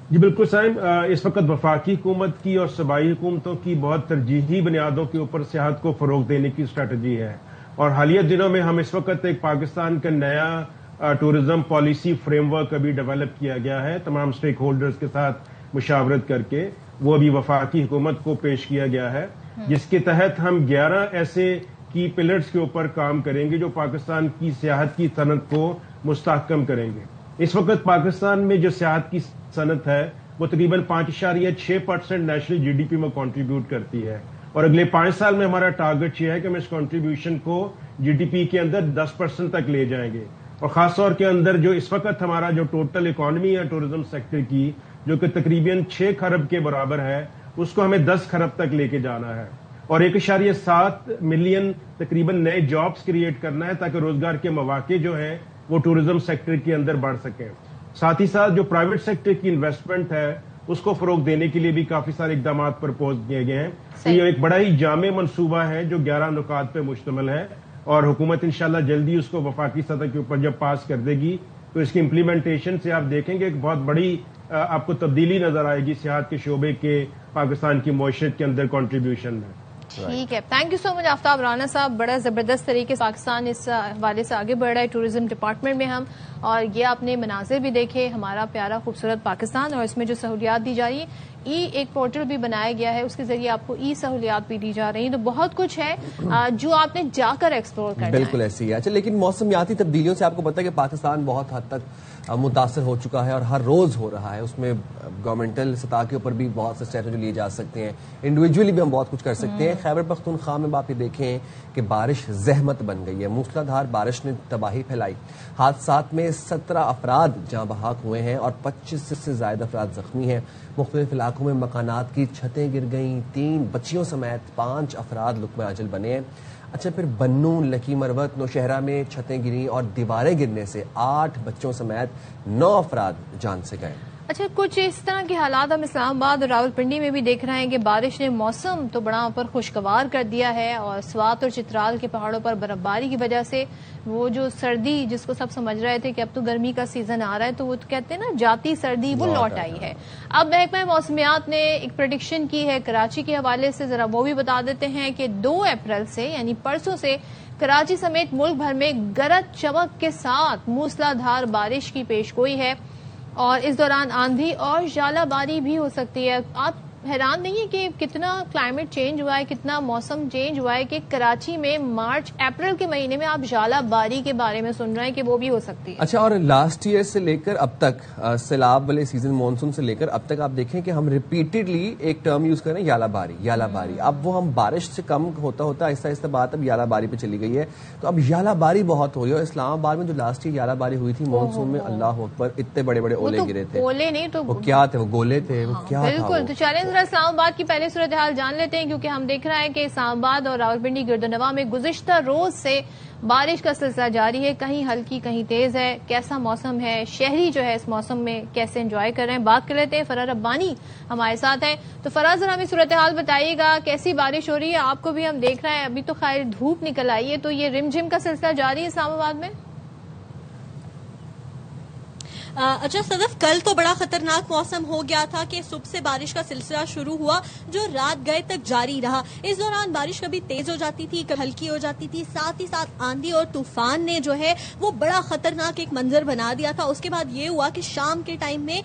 S7: جی بالکل صاحب, اس وقت وفاقی حکومت کی اور صوبائی حکومتوں کی بہت ترجیحی بنیادوں کے اوپر سیاحت کو فروغ دینے کی اسٹریٹجی ہے. اور حالیہ دنوں میں ہم اس وقت ایک پاکستان کا نیا ٹورزم پالیسی فریم ورک ابھی ڈیولپ کیا گیا ہے تمام اسٹیک ہولڈرز کے ساتھ مشاورت کر کے. وہ ابھی وفاقی حکومت کو پیش کیا گیا ہے, جس کے تحت ہم 11 ایسے کی پلرز کے اوپر کام کریں گے جو پاکستان کی سیاحت کی صنعت کو مستحکم کریں گے. اس وقت پاکستان میں جو سیاحت کی صنعت ہے وہ تقریباً 5.6% نیشنل GDP میں کنٹریبیوٹ کرتی ہے, اور اگلے 5 سال میں ہمارا ٹارگٹ یہ ہے کہ ہم اس کنٹریبیوشن کو GDP کے اندر 10% تک لے جائیں گے. اور خاص طور کے اندر جو اس وقت ہمارا جو ٹوٹل اکانومی ہے ٹورزم سیکٹر کی, جو کہ تقریباً 6 کھرب کے برابر ہے, اس کو ہمیں 10 کھرب تک لے کے جانا ہے, اور 1.7 ملین تقریباً نئے جابز کریٹ کرنا ہے تاکہ روزگار کے مواقع جو ہیں وہ ٹورزم سیکٹر کے اندر بڑھ سکیں. ساتھ ہی ساتھ جو پرائیویٹ سیکٹر کی انویسٹمنٹ ہے اس کو فروغ دینے کے لیے بھی کافی سارے اقدامات پرپوز کیے گئے ہیں. تو یہ ایک بڑا ہی جامع منصوبہ ہے جو 11 نکات پہ مشتمل ہے, اور حکومت انشاءاللہ جلدی اس کو وفاقی سطح کے اوپر جب پاس کر دے گی تو اس کی امپلیمنٹیشن سے آپ دیکھیں گے ایک بہت بڑی آپ کو تبدیلی نظر آئے گی سیاحت کے شعبے کے پاکستان کی معیشت کے اندر کنٹریبیوشن میں.
S1: ٹھیک ہے, تھینک یو سو مچ آفتاب رانا صاحب. بڑا زبردست طریقے سے پاکستان اس حوالے سے آگے بڑھ رہا ہے ٹورزم ڈپارٹمنٹ میں ہم, اور یہ آپ نے مناظر بھی دیکھے ہمارا پیارا خوبصورت پاکستان, اور اس میں جو سہولیات دی جا رہی ہیں, ایک پورٹل بھی بنایا گیا ہے, اس کے ذریعے آپ کو سہولیات بھی دی جا رہی ہیں. تو بہت کچھ ہے جو آپ نے جا کر ایکسپلور کرنا ہے.
S2: بالکل ایسی ہے. اچھا, لیکن موسمیاتی تبدیلیوں سے آپ کو پتا ہے کہ پاکستان بہت حد تک متاثر ہو چکا ہے اور ہر روز ہو رہا ہے. اس میں گورنمنٹل سطح کے اوپر بھی بہت سے اسٹیپ جو لیے جا سکتے ہیں, انڈیویجولی بھی ہم بہت کچھ کر سکتے ہیں. خیبر پختونخوا میں آپ یہ دیکھیں کہ بارش زحمت بن گئی ہے, موسلادھار بارش نے تباہی پھیلائی. حادثات میں 17 افراد جاں بحق ہوئے ہیں اور 25 سے زائد افراد زخمی ہیں. مختلف علاقوں میں مکانات کی چھتیں گر گئیں, 3 بچیوں سمیت 5 افراد لقمہ اجل بنے ہیں. اچھا, پھر بنوں, لکی مروت, نوشہرہ میں چھتیں گریں اور دیواریں گرنے سے 8 بچوں سمیت 9 افراد جان سے گئے.
S1: اچھا, کچھ اس طرح کے حالات ہم اسلام آباد اور راولپنڈی میں بھی دیکھ رہے ہیں کہ بارش نے موسم تو بڑا پر خوشگوار کر دیا ہے, اور سوات اور چترال کے پہاڑوں پر برف باری کی وجہ سے وہ جو سردی جس کو سب سمجھ رہے تھے کہ اب تو گرمی کا سیزن آ رہا ہے, تو وہ کہتے ہیں نا جاتی سردی, وہ لوٹ آئی ہے. اب محکمہ موسمیات نے ایک پریڈکشن کی ہے کراچی کے حوالے سے, ذرا وہ بھی بتا دیتے ہیں کہ 2 اپریل سے یعنی پرسوں سے کراچی سمیت ملک بھر میں گرج چمک کے ساتھ موسلادھار بارش کی پیش گوئی ہے. اور اس دوران آندھی اور ژالہ باری بھی ہو سکتی ہے. آپ حیران نہیں ہے کہ کتنا کلائمیٹ چینج ہوا ہے, کتنا موسم چینج ہوا ہے کہ کراچی میں مارچ اپریل کے مہینے میں آپ ژالہ باری کے بارے میں سن رہے ہیں کہ وہ بھی ہو سکتی ہے.
S2: اچھا, اور لاسٹ ایئر سے لے کر اب تک, سیلاب والے سیزن مانسون سے لے کر اب تک آپ دیکھیں کہ ہم ریپیٹڈلی ایک ٹرم یوز کر رہے ہیں یالہ باری, یالہ باری. اب وہ ہم بارش سے کم ہوتا ہوتا آہستہ آہستہ بات اب یالہ باری پہ چلی گئی ہے. تو اب یالہ باری بہت ہو رہی ہے, اور اسلام آباد میں جو لاسٹ ایئر یالہ باری ہوئی تھی مانسون میں, اللہ اکبر, اتنے بڑے بڑے اولے گرے تھے.
S1: اولے نہیں تو
S2: وہ کیا تھے, وہ گولے تھے, وہ کیا تھا.
S1: بالکل. تو چلیں ذرا اسلام آباد کی پہلے صورتحال جان لیتے ہیں, کیونکہ ہم دیکھ رہے ہیں کہ اسلام آباد اور راولپنڈی گردنواں میں گزشتہ روز سے بارش کا سلسلہ جاری ہے, کہیں ہلکی کہیں تیز ہے. کیسا موسم ہے, شہری جو ہے اس موسم میں کیسے انجوائے کر رہے ہیں, بات کر لیتے ہیں. فرا ربانی ہمارے ساتھ ہیں. تو فرا, ذرا ہمیں صورتحال بتائیے گا, کیسی بارش ہو رہی ہے؟ آپ کو بھی ہم دیکھ رہے ہیں, ابھی تو خیر دھوپ نکل آئی ہے, تو یہ رم جھم کا سلسلہ جاری ہے اسلام آباد میں.
S8: اچھا صدف, کل تو بڑا خطرناک موسم ہو گیا تھا کہ صبح سے بارش کا سلسلہ شروع ہوا جو رات گئے تک جاری رہا. اس دوران بارش کبھی تیز ہو جاتی تھی, کبھی ہلکی ہو جاتی تھی, ساتھ ہی ساتھ آندھی اور طوفان نے جو ہے وہ بڑا خطرناک ایک منظر بنا دیا تھا. اس کے بعد یہ ہوا کہ شام کے ٹائم میں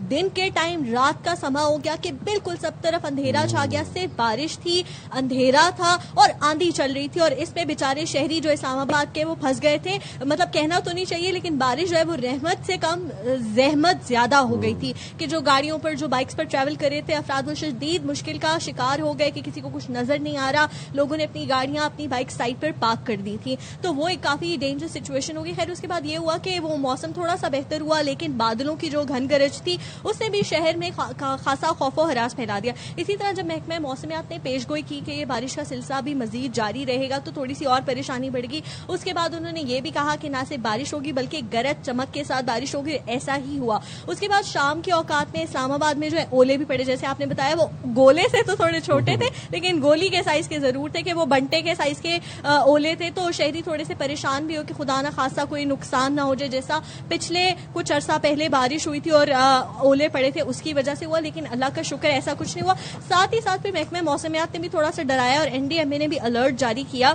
S8: دن کے ٹائم رات کا سما ہو گیا کہ بالکل سب طرف اندھیرا چھا گیا. صرف بارش تھی, اندھیرا تھا اور آندھی چل رہی تھی, اور اس میں بیچارے شہری جو اسلام آباد کے وہ پھنس گئے تھے. مطلب کہنا تو نہیں چاہیے, لیکن بارش جو ہے وہ رحمت سے کم زحمت زیادہ ہو گئی تھی کہ جو گاڑیوں پر, جو بائکس پر ٹریول کر رہے تھے, افراد و شدید مشکل کا شکار ہو گئے کہ کسی کو کچھ نظر نہیں آ رہا. لوگوں نے اپنی گاڑیاں, اپنی بائک سائڈ پر پارک کر دی تھی, تو وہ ایک کافی ڈینجر سچویشن ہوگی. خیر اس کے بعد یہ ہوا کہ وہ موسم تھوڑا سا بہتر ہوا, لیکن بادلوں کی جو گھن گرج تھی اس نے بھی شہر میں خاصا خوف و ہراس پھیلا دیا. اسی طرح جب محکمہ موسمیات نے پیش گوئی کی کہ یہ بارش کا سلسلہ بھی مزید جاری رہے گا تو تھوڑی سی اور پریشانی بڑھ گئی. اس کے بعد انہوں نے یہ بھی کہا کہ نہ صرف بارش ہوگی بلکہ گرج چمک کے ساتھ بارش ہوگی. ایسا ہی ہوا. اس کے بعد شام کے اوقات میں اسلام آباد میں جو ہے اولے بھی پڑے, جیسے آپ نے بتایا وہ گولے سے تو تھوڑے چھوٹے تھے لیکن گولی کے سائز کے ضرور تھے, کہ وہ بنٹے کے سائز کے اولے تھے. تو شہری تھوڑے سے پریشان بھی ہو کہ خدا نہ خاصا کوئی نقصان نہ ہو جائے, جیسا پچھلے کچھ عرصہ پہلے بارش ہوئی تھی اور اولے پڑے تھے اس کی وجہ سے ہوا. لیکن اللہ کا شکر ایسا کچھ نہیں ہوا. ساتھ ہی ساتھ پھر محکمہ موسمیات نے بھی تھوڑا سا ڈرایا اور این ڈی ایم اے نے بھی الرٹ جاری کیا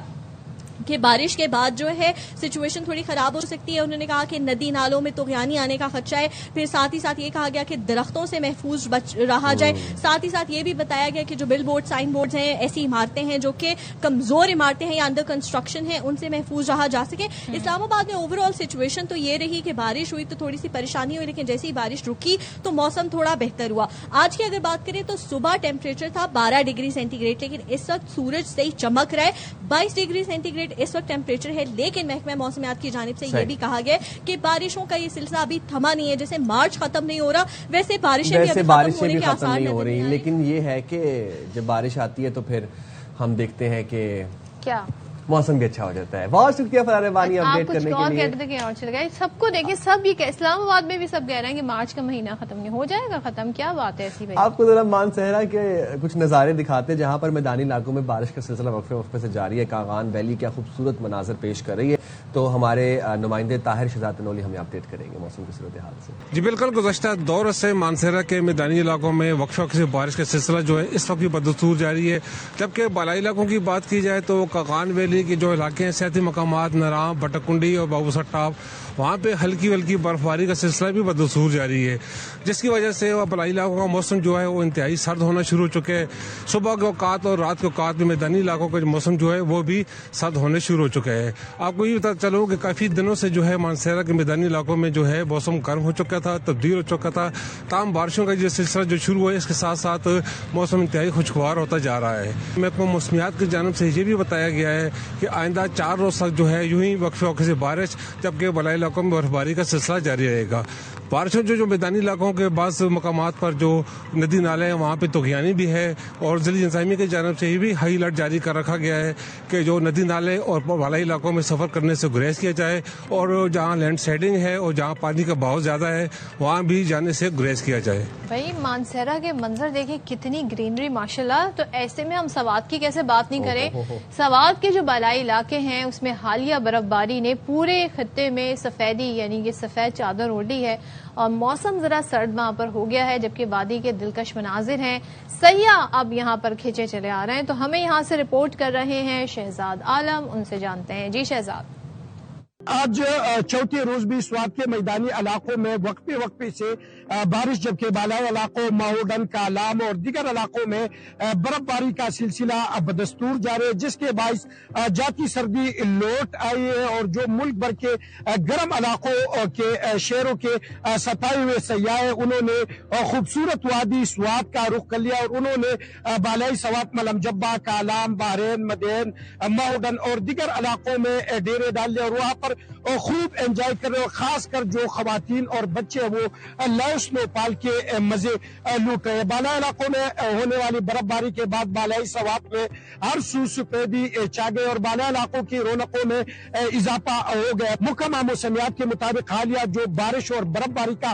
S8: کہ بارش کے بعد جو ہے سچویشن تھوڑی خراب ہو سکتی ہے. انہوں نے کہا کہ ندی نالوں میں طغیانی آنے کا خدشہ ہے. پھر ساتھ ہی ساتھ یہ کہا گیا کہ درختوں سے محفوظ رہا جائے. ساتھ ہی ساتھ یہ بھی بتایا گیا کہ جو بل بورڈ, سائن بورڈز ہیں, ایسی عمارتیں ہیں جو کہ کمزور عمارتیں ہیں یا انڈر کنسٹرکشن ہیں, ان سے محفوظ رہا جا سکے. اسلام آباد میں اوور آل سچویشن تو یہ رہی کہ بارش ہوئی تو تھوڑی سی پریشانی ہوئی, لیکن جیسے ہی بارش رکی تو موسم تھوڑا بہتر ہوا. آج کی اگر بات کریں تو صبح ٹیمپریچر تھا 12 ڈگری سینٹی گریڈ, لیکن اس وقت سورج صحیح چمک رہا ہے. 22 ڈگری سینٹی گریڈ اس وقت ٹیمپریچر ہے. لیکن محکمہ موسمیات کی جانب سے یہ بھی کہا گیا کہ بارشوں کا یہ سلسلہ ابھی تھما نہیں ہے. جیسے مارچ ختم نہیں ہو رہا ویسے بارشیں بھی ختم نہیں ہو رہی,
S2: لیکن یہ ہے کہ جب بارش آتی ہے تو پھر ہم دیکھتے ہیں کہ
S1: کیا
S2: موسم بھی اچھا ہو جاتا ہے. بہت شکریہ فرار ربانی اپڈیٹ کرنے کے لیے.
S1: کہتے تھے کہ اور چل گئے سب کو دیکھیں, سب یہ اسلام آباد میں بھی سب کہہ رہے ہیں کہ مارچ کا مہینہ ختم نہیں ہو جائے گا. ختم کیا بات ہے ایسی.
S2: آپ کو ذرا مان صحرا کے کچھ نظارے دکھاتے جہاں پر میدانی علاقوں میں بارش کا سلسلہ وقفے سے جاری ہے. کاغان ویلی کیا خوبصورت مناظر پیش کر رہی ہے, تو ہمارے نمائندے طاہر شہزاد انولی ہمیں اپڈیٹ کریں گے موسم کی صورتحال سے.
S9: جی بالکل, گزشتہ دور سے مانسہرہ کے میدانی علاقوں میں وقفے سے بارش کا سلسلہ جو ہے اس وقت بھی بدستور جاری ہے. جبکہ بالائی علاقوں کی بات کی جائے تو کاغان ویلی کے جو علاقے ہیں, سیاحتی مقامات نرام, بٹکنڈی اور بابو سٹاپ, وہاں پہ ہلکی ہلکی برف باری کا سلسلہ بھی بدستور جاری ہے, جس کی وجہ سے بالائی علاقوں کا موسم جو ہے وہ انتہائی سرد ہونا شروع ہو چکے ہیں. صبح کے اوقات اور رات کے اوقات میں میدانی علاقوں کا موسم جو ہے وہ بھی سرد ہونے شروع ہو چکے ہیں. آپ کو یہ بتا چلوں کہ کافی دنوں سے جو ہے مانسہرہ کے میدانی علاقوں میں جو ہے موسم گرم ہو چکا تھا, تبدیل ہو چکا تھا. تاہم بارشوں کا یہ سلسلہ جو شروع ہوا ہے اس کے ساتھ ساتھ موسم انتہائی خوشگوار ہوتا جا رہا ہے. محکمہ موسمیات کی جانب سے یہ بھی بتایا گیا ہے کہ آئندہ 4 روز تک جو ہے یوں ہی وقفے وقفے سے بارش, جبکہ بالائی علاقوں میں برف باری کا سلسلہ جاری رہے گا. بارشوں جو میدانی علاقوں کے بعض مقامات پر جو ندی نالے ہیں وہاں پہ طغیانی بھی ہے, اور ضلعی انتظامیہ کی جانب سے یہ بھی ہائی الرٹ جاری کر رکھا گیا ہے کہ جو ندی نالے اور بالائی علاقوں میں سفر کرنے سے گریز کیا جائے, اور جہاں لینڈ سلائڈنگ ہے اور جہاں پانی کا بہاؤ زیادہ ہے وہاں بھی جانے سے گریز کیا جائے.
S1: بھائی مانسہرہ کے منظر دیکھیں, کتنی گرینری ماشاءاللہ. تو ایسے میں ہم سوات کی کیسے بات نہیں کریں. سوات کے جو بالائی علاقے ہیں اس میں حالیہ برف باری نے پورے خطے میں سفیدی یعنی کہ سفید چادر اوڑھی ہے, اور موسم ذرا سرد وہاں پر ہو گیا ہے, جبکہ وادی کے دلکش مناظر ہیں. سیاح اب یہاں پر کھینچے چلے آ رہے ہیں. تو ہمیں یہاں سے رپورٹ کر رہے ہیں شہزاد عالم, ان سے جانتے ہیں. جی شہزاد.
S10: آج چوتھے روز بھی سوات کے میدانی علاقوں میں وقفے سے بارش، جبکہ بالائی علاقوں ماہوڈن، کالام اور دیگر علاقوں میں برف باری کا سلسلہ بدستور جاری ہے، جس کے باعث جاتی سردی لوٹ آئی ہے اور جو ملک بھر کے گرم علاقوں کے شہروں کے ستائے ہوئے سیاح ہیں، انہوں نے خوبصورت وادی سوات کا رخ کر لیا اور انہوں نے بالائی سوات، ملم جبہ، کالام، بحرین، مدین، ماہوڈن اور دیگر علاقوں میں ڈیرے ڈال لیا اور وہاں پر خوب انجوائے کر رہے ہیں، اور خاص کر جو خواتین اور بچے وہ لائیو سنو پال کے مزے لوٹ رہے ہیں۔ بالائی علاقوں میں ہونے والی برف باری کے بعد بالائی سوات میں ہر سو سفیدی چھا گئے اور بالائی علاقوں کی رونقوں میں اضافہ ہو گیا۔ محکمہ موسمیات کے مطابق حالیہ جو بارش اور برف باری کا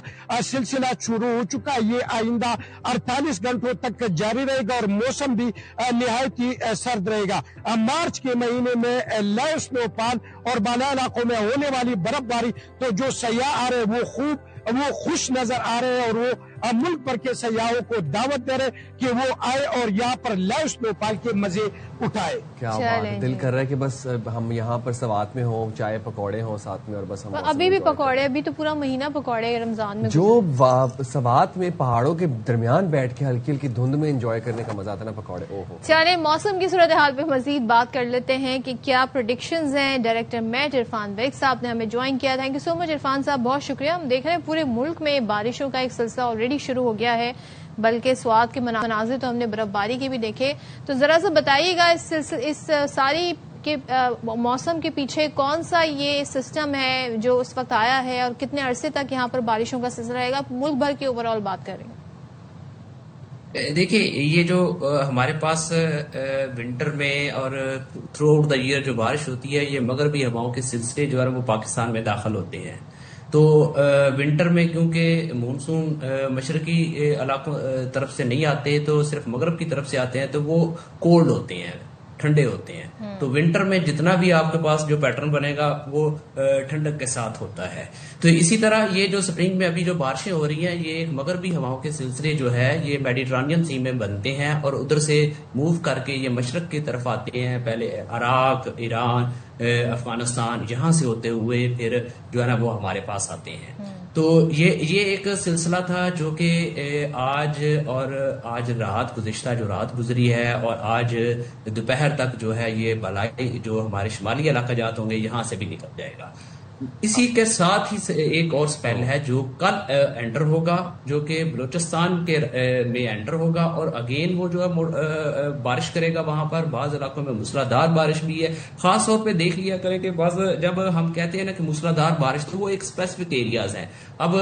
S10: سلسلہ شروع ہو چکا ہے، یہ آئندہ 48 گھنٹوں تک جاری رہے گا اور موسم بھی نہایت ہی سرد رہے گا۔ مارچ کے مہینے میں لائیو سنو پال اور بالائی علاقوں میں ہونے والی برف باری تو جو سیاح آ رہے ہیں وہ خوش نظر آ رہے ہیں اور وہ ملک بھر کے سیاحوں کو دعوت دے رہے کہ وہ آئے اور یہاں پر لائیو سنو پال کے مزے اٹھائے۔
S2: کیا بات، دل کر رہا ہے کہ بس ہم یہاں پر سوات میں ہوں، چائے پکوڑے ہوں ساتھ میں، اور بس ہم
S1: ابھی بھی پکوڑے، ابھی تو پورا مہینہ پکوڑے رمضان میں
S2: جو سوات میں پہاڑوں کے درمیان بیٹھ کے ہلکی ہلکی دھند میں انجوائے کرنے کا مزہ آتا نا پکوڑے۔
S1: چلیں موسم کی صورتحال پہ مزید بات کر لیتے ہیں کہ کیا پریڈکشنز ہیں۔ ڈائریکٹر میٹ عرفان بیگ صاحب نے ہمیں جوائن کیا۔ تھینک یو سو مچ عرفان صاحب، بہت شکریہ۔ ہم دیکھ رہے ہیں پورے ملک میں بارشوں کا ایک سلسلہ آلریڈی شروع ہو گیا ہے، بلکہ سوات کے مناظر تو ہم نے برف باری کے بھی دیکھے۔ تو ذرا سا بتائیے گا اس ساری کے موسم کے پیچھے کون سا یہ سسٹم ہے جو اس وقت آیا ہے اور کتنے عرصے تک یہاں پر بارشوں کا سلسلہ رہے گا؟ ملک بھر کی اوور آل بات کریں۔
S11: دیکھیے، یہ جو ہمارے پاس ونٹر میں اور تھرو آؤٹ دا ایئر جو بارش ہوتی ہے، یہ مغربی ہواؤں کے سلسلے جو ہے وہ پاکستان میں داخل ہوتے ہیں۔ تو ونٹر میں کیونکہ مونسون مشرقی علاقوں طرف سے نہیں آتے، تو صرف مغرب کی طرف سے آتے ہیں، تو وہ کولڈ ہوتے ہیں، ٹھنڈے ہوتے ہیں۔ تو ونٹر میں جتنا بھی آپ کے پاس جو پیٹرن بنے گا وہ ٹھنڈک کے ساتھ ہوتا ہے۔ تو اسی طرح یہ جو سپرنگ میں ابھی جو بارشیں ہو رہی ہیں، یہ مغربی ہواؤں کے سلسلے جو ہے یہ میڈیٹرانین سی میں بنتے ہیں اور ادھر سے موو کر کے یہ مشرق کی طرف آتے ہیں، پہلے عراق، ایران، افغانستان، یہاں سے ہوتے ہوئے پھر جو ہے نا وہ ہمارے پاس آتے ہیں۔ تو یہ ایک سلسلہ تھا جو کہ آج رات گزشتہ جو رات گزری ہے اور آج دوپہر تک جو ہے یہ بالائی جو ہمارے شمالی علاقہ جات ہوں گے یہاں سے بھی نکل جائے گا۔ اسی کے ساتھ ہی ایک اور سپیل ہے جو کل انٹر ہوگا، جو کہ بلوچستان کے میں انٹر ہوگا اور اگین وہ جو ہے بارش کرے گا وہاں پر۔ بعض علاقوں میں موسلادھار بارش بھی ہے۔ خاص طور پہ دیکھ لیا کریں کہ جب ہم کہتے ہیں نا کہ موسلادھار بارش، تو وہ ایک اسپیسیفک ایریاز ہیں۔ اب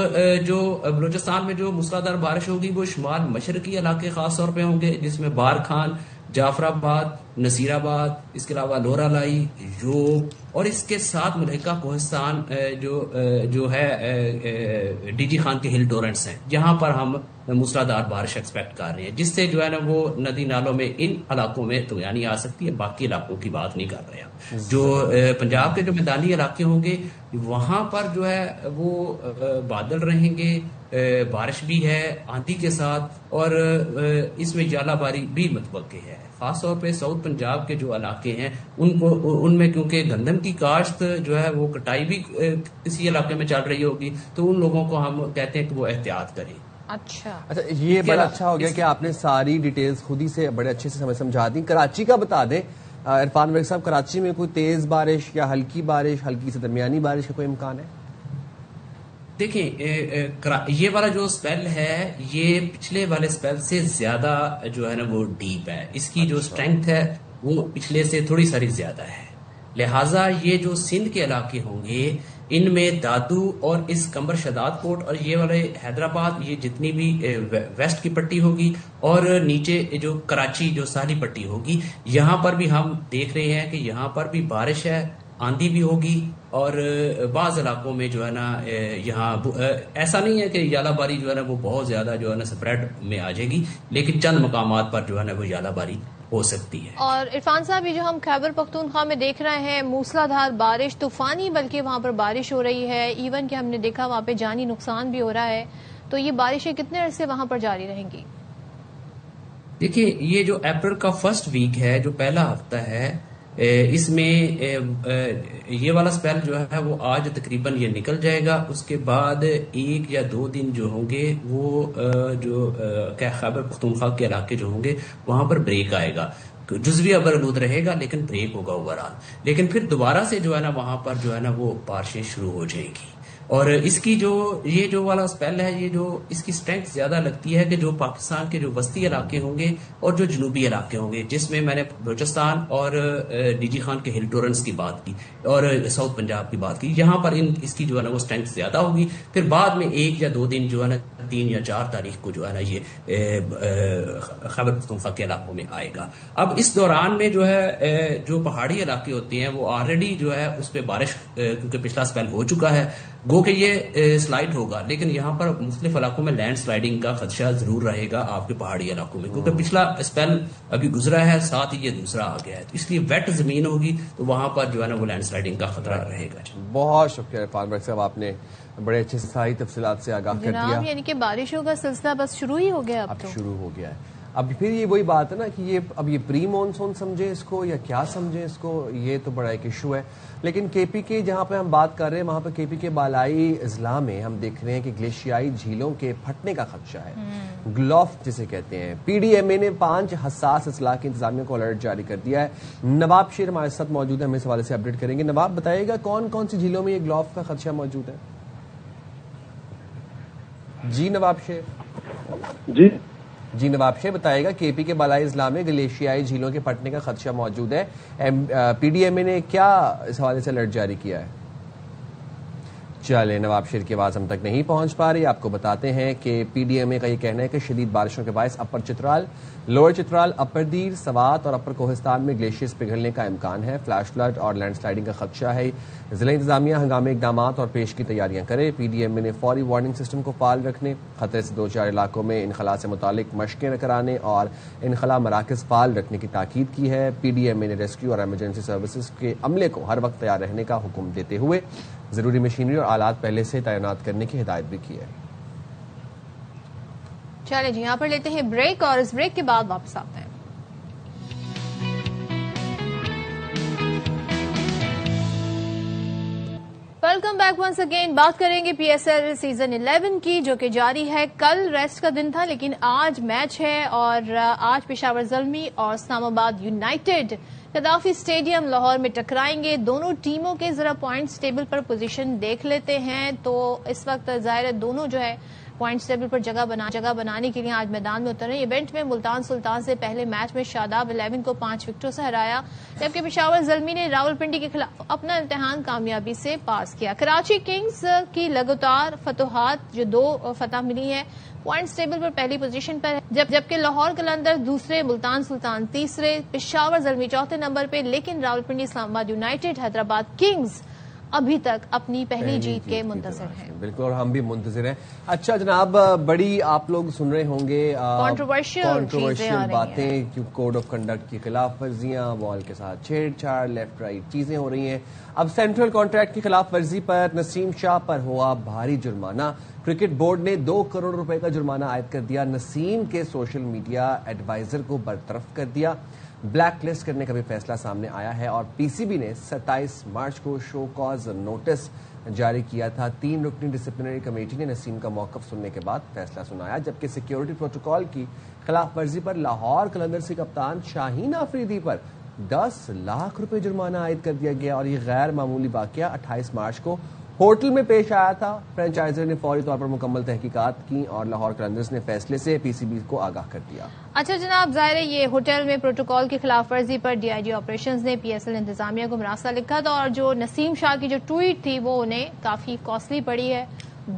S11: جو بلوچستان میں جو موسلادھار بارش ہوگی وہ شمال مشرقی علاقے خاص طور پہ ہوں گے، جس میں بارکھان، جعفر آباد، نصیر آباد، اس کے علاوہ لورا لائی، یوب اور اس کے ساتھ ملحقہ کوہستان جو ہے ڈی جی خان کے ہل ٹورنٹس ہیں، جہاں پر ہم موسلادھار بارش ایکسپیکٹ کر رہے ہیں، جس سے جو ہے نا وہ ندی نالوں میں ان علاقوں میں طغیانی آ سکتی ہے۔ باقی علاقوں کی بات نہیں کر رہے ہیں۔ جو پنجاب کے جو میدانی علاقے ہوں گے وہاں پر جو ہے وہ بادل رہیں گے، بارش بھی ہے آندھی کے ساتھ، اور اس میں ژالہ باری بھی متوقع ہے۔ خاص طور پہ ساؤتھ پنجاب کے جو علاقے ہیں ان میں کیونکہ گندم کی کاشت جو ہے وہ کٹائی بھی کسی علاقے میں چل رہی ہوگی، تو ان لوگوں کو ہم کہتے ہیں کہ وہ احتیاط کریں۔
S1: اچھا،
S2: یہ بڑا اچھا ہو گیا کہ آپ نے ساری ڈیٹیلز خود ہی سے بڑے اچھے سے سمجھا دی۔ کراچی کا بتا دیں عرفان بیگ صاحب، کراچی میں کوئی تیز بارش یا ہلکی بارش، ہلکی سے درمیانی بارش کا کوئی امکان ہے؟
S11: دیکھیں، یہ والا جو اسپیل ہے یہ پچھلے والے اسپیل سے زیادہ جو ہے نا وہ ڈیپ ہے، اس کی جو اسٹرینتھ ہے وہ پچھلے سے تھوڑی ساری زیادہ ہے، لہٰذا یہ جو سندھ کے علاقے ہوں گے ان میں دادو اور اس کمبر شداد کوٹ اور یہ والے حیدرآباد، یہ جتنی بھی ویسٹ کی پٹی ہوگی اور نیچے جو کراچی جو ساحلی پٹی ہوگی، یہاں پر بھی ہم دیکھ رہے ہیں کہ یہاں پر بھی بارش ہے، آندھی بھی ہوگی، اور بعض علاقوں میں جو ہے نا یہاں ایسا نہیں ہے کہ ژالہ باری جو ہے نا وہ بہت زیادہ جو ہے نا سپریڈ میں آ جائے گی، لیکن چند مقامات پر جو ہے نا وہ ژالہ باری ہو سکتی ہے۔
S1: اور عرفان صاحب، یہ جو ہم خیبر پختونخوا میں دیکھ رہے ہیں موسلادھار بارش، طوفانی بلکہ وہاں پر بارش ہو رہی ہے، ایون کہ ہم نے دیکھا وہاں پہ جانی نقصان بھی ہو رہا ہے، تو یہ بارشیں کتنے عرصے وہاں پر جاری رہیں گی؟
S11: دیکھیے، یہ جو اپریل کا فرسٹ ویک ہے، جو پہلا ہفتہ ہے، اس میں یہ والا اسپیل جو ہے وہ آج تقریباً یہ نکل جائے گا. اس کے بعد 1 یا 2 دن جو ہوں گے وہ جو خیبر پختونخوا کے علاقے جو ہوں گے وہاں پر بریک آئے گا. جزوی ابرآلود رہے گا لیکن بریک ہوگا اوور آل. لیکن پھر دوبارہ سے جو ہے نا وہاں پر جو ہے نا وہ بارشیں شروع ہو جائیں گی. اور اس کی یہ جو والا اسپیل ہے یہ جو اس کی اسٹرینتھ زیادہ لگتی ہے کہ جو پاکستان کے جو وسطی علاقے ہوں گے اور جو جنوبی علاقے ہوں گے, جس میں میں نے بلوچستان اور ڈی جی خان کے ہل ٹورنٹس کی بات کی اور ساؤتھ پنجاب کی بات کی, یہاں پر اس کی جو ہے نا وہ اسٹرینتھ زیادہ ہوگی. پھر بعد میں 1 یا 2 دن جو ہے نا 3 یا 4 تاریخ کو جو ہے نا یہ خیبر پختونخوا کے علاقوں میں آئے گا. اب اس دوران میں جو ہے جو پہاڑی علاقے ہوتے ہیں وہ آلریڈی جو ہے اس پہ بارش کیونکہ پچھلا اسپیل ہو چکا ہے گو کہ یہ سلائڈ ہوگا, لیکن یہاں پر مختلف علاقوں میں لینڈ سلائڈنگ کا خدشہ ضرور رہے گا آپ کے پہاڑی علاقوں میں, کیونکہ پچھلا اسپیل ابھی گزرا ہے ساتھ ہی یہ دوسرا آ گیا ہے, تو اس لیے ویٹ زمین ہوگی تو وہاں پر جو ہے نا وہ لینڈ سلائڈنگ کا خطرہ رہے گا.
S2: بہت شکریہ عرفان بھائی صاحب, آپ نے بڑے اچھے ساری تفصیلات سے آگاہ کر دیا.
S1: یعنی کہ بارشوں کا سلسلہ بس شروع ہی ہو گیا, اب
S2: شروع ہو گیا ہے. اب پھر یہ وہی بات ہے نا کہ یہ پری مونسون سمجھے اس کو یا کیا سمجھے اس کو, یہ تو بڑا ایک ایشو ہے. لیکن کے پی کے جہاں پہ ہم بات کر رہے ہیں وہاں پہ کے پی کے بالائی اضلاع میں ہم دیکھ رہے ہیں کہ گلیشیائی جھیلوں کے پھٹنے کا خدشہ ہے, گلوف جسے کہتے ہیں. پی ڈی ایم اے نے 5 حساس اضلاع کی انتظامیہ کو الرٹ جاری کر دیا ہے. نواب شیر ہمارے ساتھ موجود ہے, ہم اس حوالے سے اپڈیٹ کریں گے. نواب بتائیے گا کون کون سی جھیلوں میں یہ گلوف کا خدشہ موجود ہے؟ جی نواب شیر. جی نواب شیر بتائے گا کے پی کے بالائی اضلاع میں گلیشیائی جھیلوں کے پھٹنے کا خدشہ موجود ہے. پی ڈی ایم اے نے کیا اس حوالے سے الرٹ جاری کیا ہے؟ چلے نواب شیر کی آواز ہم تک نہیں پہنچ پا رہی. آپ کو بتاتے ہیں کہ پی ڈی ایم اے کا یہ کہنا ہے کہ شدید بارشوں کے باعث اپر چترال, لوئر چترال, اپر دیر, سوات اور اپر کوہستان میں گلیشیئرز پگھلنے کا امکان ہے. فلیش فلڈ اور لینڈ سلائڈنگ کا خدشہ ہے. ضلع انتظامیہ ہنگامی اقدامات اور پیش کی تیاریاں کرے. پی ڈی ایم اے نے فوری وارننگ سسٹم کو فعال رکھنے, خطرے سے 2-4 علاقوں میں انخلاء سے متعلق مشقیں کرانے اور انخلاء مراکز فعال رکھنے کی تاکید کی ہے. پی ڈی ایم اے نے ریسکیو اور ایمرجنسی سروسز کے عملے کو ہر وقت تیار رہنے کا حکم دیتے ہوئے ضروری مشینری اور آلات پہلے سے تعینات کرنے کی ہدایت بھی کی ہے.
S1: چلے جی یہاں پر لیتے ہیں بریک اور اس بریک کے بعد واپس آتے ہیں. Welcome back once again. بات کریں گے پی ایس ایل سیزن 11 کی جو کہ جاری ہے. کل ریسٹ کا دن تھا لیکن آج میچ ہے اور آج پشاور زلمی اور اسلام آباد یونائیٹڈ قذافی اسٹیڈیم لاہور میں ٹکرائیں گے. دونوں ٹیموں کے ذرا پوائنٹس ٹیبل پر پوزیشن دیکھ لیتے ہیں تو اس وقت ظاہر ہے دونوں جو ہے پوائنٹس ٹیبل پر جگہ بنانے کے لیے آج میدان میں اترے. ایونٹ میں ملتان سلطان سے پہلے میچ میں شاداب 11 کو 5 وکٹوں سے ہرایا, جبکہ پشاور زلمی نے راولپنڈی کے خلاف اپنا امتحان کامیابی سے پاس کیا. کراچی کنگز کی لگاتار فتوحات جو 2 فتح ملی ہیں, پوائنٹس ٹیبل پر پہلی پوزیشن پر جبکہ لاہور قلندر دوسرے, ملتان سلطان تیسرے, پشاور زلمی چوتھے نمبر پہ. لیکن راولپنڈی, اسلام آباد یونائیٹڈ, حیدرآباد کنگز ابھی تک اپنی پہلی جیت کے منتظر ہیں.
S2: بالکل, اور ہم بھی منتظر ہیں. اچھا جناب, بڑی آپ لوگ سن رہے ہوں گے کنٹروورشل باتیں, کوڈ آف کنڈکٹ کی خلاف ورزیاں, بال کے ساتھ چھیڑ چھاڑ, لیفٹ رائٹ چیزیں ہو رہی ہیں. اب سینٹرل کانٹریکٹ کی خلاف ورزی پر نسیم شاہ پر ہوا بھاری جرمانہ. کرکٹ بورڈ نے 2 کروڑ روپے کا جرمانہ عائد کر دیا. نسیم کے سوشل میڈیا ایڈوائزر کو برطرف کر دیا. بلیک لسٹ کرنے کا بھی فیصلہ سامنے آیا ہے اور پی سی بی نے 27 مارچ کو شو کاز نوٹس جاری کیا تھا. 3 رکنی ڈسپلنری کمیٹی نے نسیم کا موقف سننے کے بعد فیصلہ سنایا, جبکہ سیکیورٹی پروٹوکول کی خلاف ورزی پر لاہور قلندرز کے کپتان شاہین آفریدی پر 10 لاکھ روپے جرمانہ عائد کر دیا گیا. اور یہ غیر معمولی واقعہ 28 مارچ کو ہوٹل میں پیش آیا تھا. فرینچائزر نے فوری طور پر مکمل تحقیقات کی اور لاہور قلندرز نے فیصلے سے پی سی بی کو آگاہ کر دیا.
S1: اچھا جناب, ظاہر ہے یہ ہوٹل میں پروٹوکول کی خلاف ورزی پر ڈی آئی جی آپریشنز نے پی ایس ایل انتظامیہ کو مراسلہ لکھا تھا اور جو نسیم شاہ کی جو ٹویٹ تھی وہ انہیں کافی کاسٹلی پڑی ہے.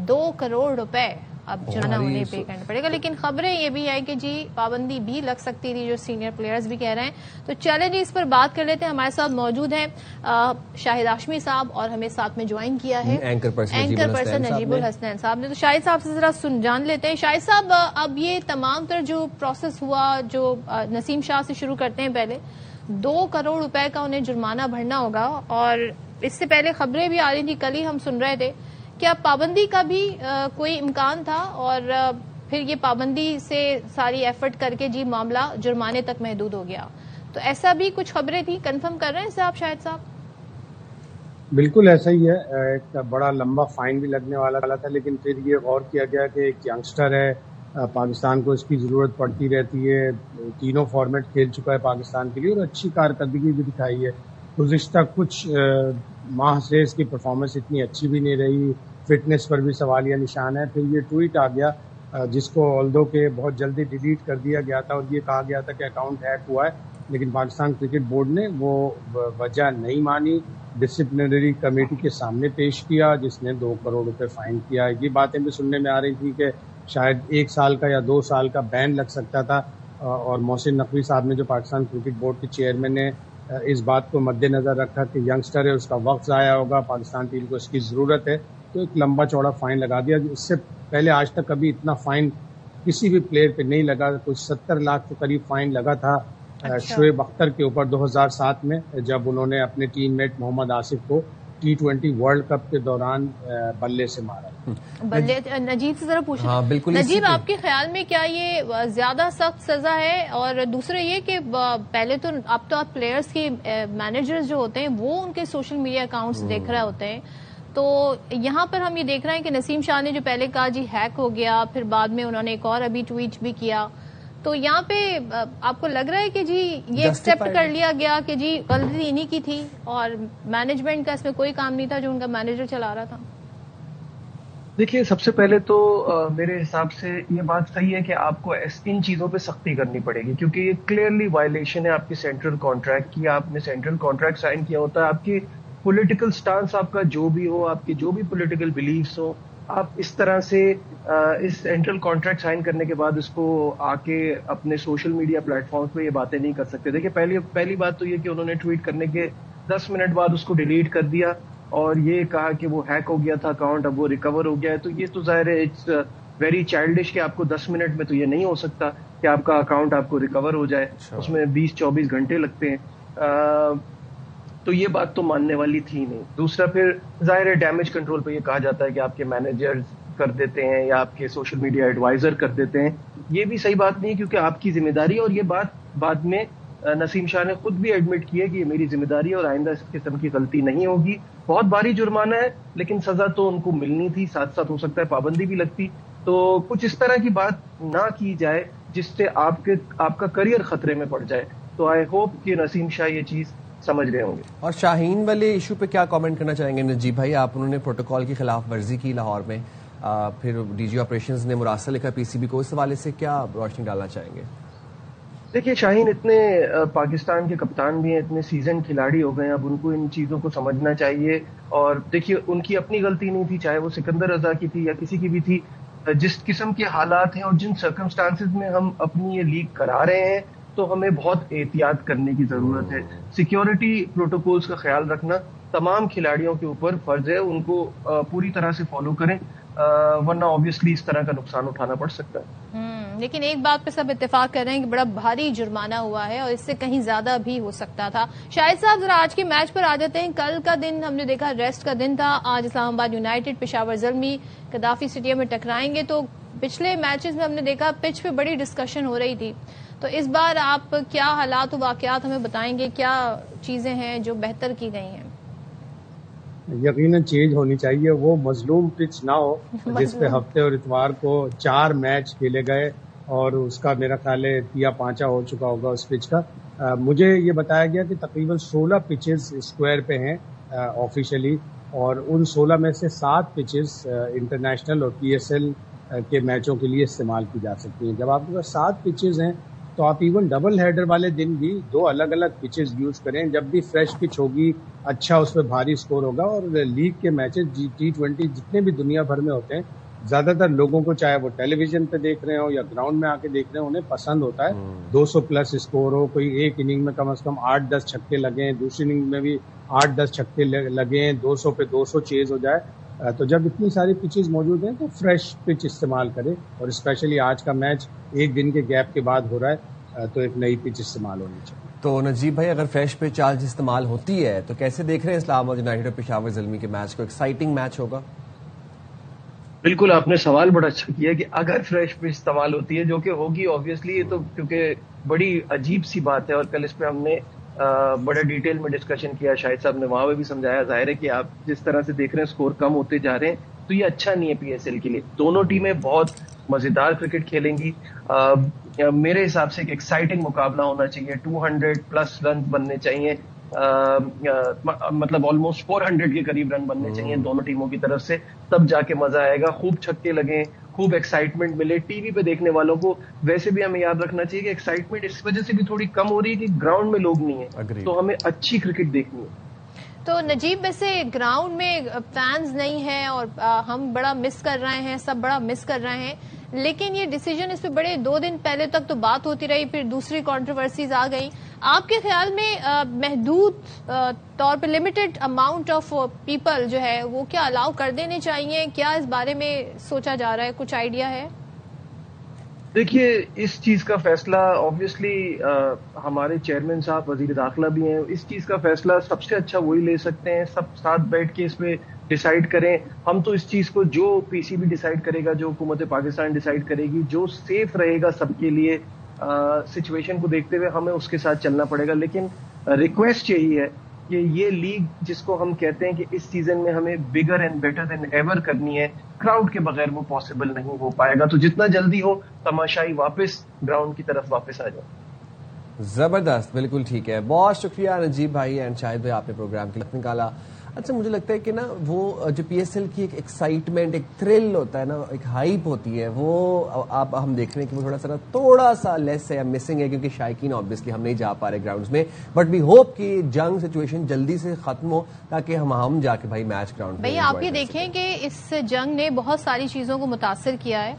S1: 2 کروڑ روپے اب جانا انہیں پے کرنا پڑے گا. لیکن خبریں یہ بھی ہیں کہ جی پابندی بھی لگ سکتی تھی, جو سینئر پلیئرز بھی کہہ رہے ہیں. تو چلیں جی اس پر بات کر لیتے ہیں. ہمارے ساتھ موجود ہیں شاہد ہاشمی صاحب اور ہمیں ساتھ میں جوائن کیا ہے اینکر پرسن نجیب الحسنین صاحب نے. تو شاہد صاحب سے ذرا جان لیتے ہیں. شاہد صاحب, اب یہ تمام تر جو پروسیس ہوا, جو نسیم شاہ سے شروع کرتے ہیں, پہلے 2 کروڑ روپے کا انہیں جرمانہ بھرنا ہوگا اور اس سے پہلے خبریں بھی آ رہی تھی, کل ہی ہم سن رہے تھے کیا پابندی کا بھی کوئی امکان تھا اور پھر یہ پابندی سے ساری ایفرٹ کر کے جی معاملہ جرمانے تک محدود ہو گیا. تو ایسا بھی کچھ خبریں تھی, کنفرم کر رہے ہیں صاحب شاہد صاحب؟
S10: بالکل ایسا ہی ہے. ایک بڑا لمبا فائن بھی لگنے والا تھا, لیکن پھر یہ غور کیا گیا کہ ایک ینگسٹر ہے, پاکستان کو اس کی ضرورت پڑتی رہتی ہے, تینوں فارمیٹ کھیل چکا ہے پاکستان کے لیے اور اچھی کارکردگی بھی دکھائی ہے. گزشتہ کچھ ماہ سے اس کی پرفارمنس اتنی اچھی بھی نہیں رہی, فٹنس پر بھی سوالیہ نشان ہے. پھر یہ ٹویٹ آ گیا جس کو آلدو کہ بہت جلدی ڈیلیٹ کر دیا گیا تھا اور یہ کہا گیا تھا کہ اکاؤنٹ ہیک ہوا ہے, لیکن پاکستان کرکٹ بورڈ نے وہ وجہ نہیں مانی, ڈسپلنری کمیٹی کے سامنے پیش کیا جس نے 2 کروڑ روپے فائن کیا. یہ باتیں بھی سننے میں آ رہی تھی کہ شاید 1 سال کا یا 2 سال کا بین لگ سکتا تھا, اور محسن نقوی صاحب نے جو پاکستان کرکٹ بورڈ کے چیئرمین نے اس بات کو مد نظر رکھا کہ ینگسٹر ہے, اس کا وقت ضائع ہوگا, پاکستان ٹیم کو اس کی ضرورت ہے, تو ایک لمبا چوڑا فائن لگا دیا. اس سے پہلے آج تک کبھی اتنا فائن کسی بھی پلیئر پہ نہیں لگا. کچھ 70 لاکھ کے قریب فائن لگا تھا شعیب اختر کے اوپر 2007 میں, جب انہوں نے اپنے ٹیم میٹ محمد آصف کو T20 ورلڈ کپ کے دوران بلے سے مارا.
S1: نجیب سے ذرا پوچھیں. نجیب, آپ کے خیال میں کیا یہ زیادہ سخت سزا ہے؟ اور دوسرا یہ کہ پہلے تو اب تو پلیئرز کے مینیجرز جو ہوتے ہیں وہ ان کے سوشل میڈیا اکاؤنٹس دیکھ رہے ہوتے ہیں, تو یہاں پر ہم یہ دیکھ رہے ہیں کہ نسیم شاہ نے جو پہلے کہا جی ہیک ہو گیا, پھر بعد میں انہوں نے ایک اور ابھی ٹویٹ بھی کیا, تو یہاں پہ آپ کو لگ رہا ہے کہ جی یہ ایکسپٹ کر لیا گیا کہ جی غلطی انہی کی تھی اور مینجمنٹ کا اس میں کوئی کام نہیں تھا جو ان کا مینیجر چلا رہا تھا؟
S12: دیکھیے, سب سے پہلے تو میرے حساب سے یہ بات صحیح ہے کہ آپ کو ان چیزوں پہ سختی کرنی پڑے گی, کیونکہ یہ کلیئرلی وائلیشن ہے آپ کی سینٹرل کانٹریکٹ کی. آپ نے سینٹرل کانٹریکٹ سائن کیا ہوتا ہے, آپ کی پولیٹیکل سٹانس آپ کا جو بھی ہو, آپ کی جو بھی پولیٹیکل بلیفس ہو, آپ اس طرح سے اس سینٹرل کانٹریکٹ سائن کرنے کے بعد اس کو آ کے اپنے سوشل میڈیا پلیٹ فارمز پہ یہ باتیں نہیں کر سکتے. دیکھیں, پہلی بات تو یہ کہ انہوں نے ٹویٹ کرنے کے 10 منٹ بعد اس کو ڈیلیٹ کر دیا اور یہ کہا کہ وہ ہیک ہو گیا تھا اکاؤنٹ, اب وہ ریکور ہو گیا ہے. تو یہ تو ظاہر ہے اٹس ویری چائلڈش کہ آپ کو 10 منٹ میں تو یہ نہیں ہو سکتا کہ آپ کا اکاؤنٹ آپ کو ریکور ہو جائے, اس میں 20-24 گھنٹے لگتے ہیں. تو یہ بات تو ماننے والی تھی نہیں. دوسرا, پھر ظاہر ہے ڈیمیج کنٹرول پہ یہ کہا جاتا ہے کہ آپ کے مینیجر کر دیتے ہیں یا آپ کے سوشل میڈیا ایڈوائزر کر دیتے ہیں. یہ بھی صحیح بات نہیں, کیونکہ آپ کی ذمہ داری ہے, اور یہ بات بعد میں نسیم شاہ نے خود بھی ایڈمٹ کی ہے کہ یہ میری ذمہ داری ہے اور آئندہ اس قسم کی غلطی نہیں ہوگی. بہت بھاری جرمانہ ہے, لیکن سزا تو ان کو ملنی تھی, ساتھ ساتھ ہو سکتا ہے پابندی بھی لگتی. تو کچھ اس طرح کی بات نہ کی جائے جس سے آپ کا کریئر خطرے میں پڑ جائے. تو آئی ہوپ کہ نسیم شاہ یہ چیز سمجھ رہے ہوں گے.
S2: اور شاہین والے ایشو پہ کیا کامنٹ کرنا چاہیں گے نجیب بھائی؟ آپ انہوں نے پروٹوکال کی خلاف ورزی کی لاہور میں, پھر ڈی جی آپریشنز نے مراسلہ لکھا پی سی بی کو, اس حوالے سے کیا روشنی ڈالنا چاہیں گے؟
S12: دیکھیے, شاہین اتنے پاکستان کے کپتان بھی ہیں, اتنے سیزن کھلاڑی ہو گئے ہیں, اب ان کو ان چیزوں کو سمجھنا چاہیے. اور دیکھیے, ان کی اپنی غلطی نہیں تھی, چاہے وہ سکندر رضا کی تھی یا کسی کی بھی تھی. جس قسم کے حالات ہیں اور جن سرکمسٹانسز میں ہم اپنی یہ لیگ کرا رہے ہیں, تو ہمیں بہت احتیاط کرنے کی ضرورت ہے. سیکیورٹی پروٹوکولز کا خیال رکھنا تمام کھلاڑیوں کے اوپر فرض ہے, ان کو پوری طرح سے فالو کریں, ورنہ آبویسلی اس طرح کا نقصان اٹھانا پڑ سکتا ہے.
S1: لیکن ایک بات پہ سب اتفاق کر رہے ہیں کہ بڑا بھاری جرمانہ ہوا ہے اور اس سے کہیں زیادہ بھی ہو سکتا تھا. شاہد صاحب, ذرا آج کے میچ پر آ جاتے ہیں. کل کا دن ہم نے دیکھا ریسٹ کا دن تھا. آج اسلام آباد United Peshawar Zalmi Gaddafi stadium میں ٹکرائیں گے. تو پچھلے میچز میں ہم نے دیکھا پچ پہ بڑی ڈسکشن ہو رہی تھی, تو اس بار آپ کیا حالات و واقعات ہمیں بتائیں گے, کیا چیزیں ہیں جو بہتر کی گئی ہیں؟
S10: یقیناً چینج ہونی چاہیے, وہ مظلوم پچ نہ ہو جس پہ ہفتے اور اتوار کو 4 میچ کھیلے گئے اور اس کا میرا خیال ہے 3 ہو چکا ہوگا اس پچ کا. مجھے یہ بتایا گیا کہ تقریباً 16 پچز اسکوائر پہ ہیں آفیشلی, اور ان 16 میں سے 7 پچز انٹرنیشنل اور پی ایس ایل کے میچوں کے لیے استعمال کی جا سکتی ہیں. جب آپ کے پاس 7 پچز ہیں تو آپ ایون ڈبل ہیڈر والے دن بھی 2 الگ الگ پچز یوز کریں. جب بھی فریش پچ ہوگی, اچھا اس پہ بھاری سکور ہوگا. اور لیگ کے میچز T20 جتنے بھی دنیا بھر میں ہوتے ہیں, زیادہ تر لوگوں کو, چاہے وہ ٹیلی ویژن پہ دیکھ رہے ہوں یا گراؤنڈ میں آ کے دیکھ رہے ہیں, انہیں پسند ہوتا ہے 200 پلس اسکور ہو. کوئی ایک اننگ میں کم از کم 8-10 چھکے لگیں, دوسری اننگ میں بھی 8-10 چھکے لگیں, 200 پہ 200 چیز ہو جائے. تو جب اتنی ساری پچز موجود ہیں تو فریش پچ استعمال کرے, اور اسپیشلی آج کا میچ ایک دن کے گیپ کے بعد ہو رہا ہے, تو ایک نئی پچ استعمال ہونی چاہیے.
S2: تو نجیب بھائی, اگر فریش پچ آج استعمال ہوتی ہے تو کیسے دیکھ رہے ہیں اسلام آباد یونائیٹڈ اور پشاور زلمی کے میچ کو؟ ایکسائٹنگ میچ ہوگا؟
S12: بالکل آپ نے سوال بڑا اچھا کیا کہ اگر فریش پچ استعمال ہوتی ہے، جو کہ ہوگی آبویسلی، یہ تو کیونکہ بڑی عجیب سی بات ہے، اور کل اس پہ ہم نے بڑا ڈیٹیل میں ڈسکشن کیا، شاہد صاحب نے وہاں پہ بھی سمجھایا. ظاہر ہے کہ آپ جس طرح سے دیکھ رہے ہیں اسکور کم ہوتے جا رہے ہیں تو یہ اچھا نہیں ہے پی ایس ایل کے لیے. دونوں ٹیمیں بہت مزیدار کرکٹ کھیلیں گی. میرے حساب سے ایک ایکسائٹنگ مقابلہ ہونا چاہیے. 200+ رن بننے چاہیے، مطلب آلموسٹ 400 کے قریب رن بننے چاہیے دونوں ٹیموں کی طرف سے، تب جا کے مزہ آئے گا. خوب چھکے لگیں، خوب ایکسائٹمنٹ ملے ٹی وی پہ دیکھنے والوں کو. ویسے بھی ہمیں یاد رکھنا چاہیے کہ ایکسائٹمنٹ اس وجہ سے بھی تھوڑی کم ہو رہی ہے کہ گراؤنڈ میں لوگ نہیں ہیں، تو ہمیں اچھی کرکٹ دیکھنی ہے.
S1: تو نجیب ویسے گراؤنڈ میں فینز نہیں ہیں اور ہم بڑا مس کر رہے ہیں، سب بڑا مس کر رہے ہیں، لیکن یہ ڈیسیجن اس پہ بڑے 2 دن پہلے تک تو بات ہوتی رہی، پھر دوسری کنٹروورسیز آ گئی. آپ کے خیال میں محدود طور پہ لمیٹڈ اماؤنٹ آف پیپل جو ہے وہ کیا الاؤ کر دینے چاہیے؟ کیا اس بارے میں سوچا جا رہا ہے؟ کچھ آئیڈیا ہے؟
S12: دیکھیے اس چیز کا فیصلہ آبویسلی ہمارے چیئرمین صاحب وزیر داخلہ بھی ہیں. اس چیز کا فیصلہ سب سے اچھا وہی لے سکتے ہیں، سب ساتھ بیٹھ کے اس پہ ڈیسائیڈ کریں. ہم تو اس چیز کو جو پی سی بی ڈیسائیڈ کرے گا، جو حکومت پاکستان ڈیسائیڈ کرے گی، جو سیف رہے گا سب کے لیے، سچویشن کو دیکھتے ہوئے ہمیں اس کے ساتھ چلنا پڑے گا. لیکن ریکویسٹ یہی ہے کہ یہ لیگ جس کو ہم کہتے ہیں کہ اس سیزن میں ہمیں bigger and better than ever کرنی ہے، کراؤڈ کے بغیر وہ پاسبل نہیں ہو پائے گا. تو جتنا جلدی ہو تماشائی واپس گراؤنڈ کی طرف واپس آ جائے.
S2: زبردست، بالکل ٹھیک ہے. بہت شکریہ نجیب بھائی اینڈ شاہد بھائی، آپ نے پروگرام کے لیے نکالا. اچھا مجھے لگتا ہے کہ نا وہ جو پی ایس ایل کی ایک ایکسائٹمنٹ، ایک تھرل ہوتا ہے نا، ایک ہائپ ہوتی ہے، وہ اب ہم دیکھ رہے ہیں کہ وہ تھوڑا سا لیس ہے یا مسنگ ہے، کیونکہ شائقین آبویسلی ہم نہیں جا پا رہے گراؤنڈز میں. بٹ وی ہوپ کہ جنگ سچویشن جلدی سے ختم ہو تاکہ ہم جا کے بھائی میچ گراؤنڈ.
S1: بھائی آپ یہ دیکھیں کہ اس جنگ نے بہت ساری چیزوں کو متاثر کیا ہے.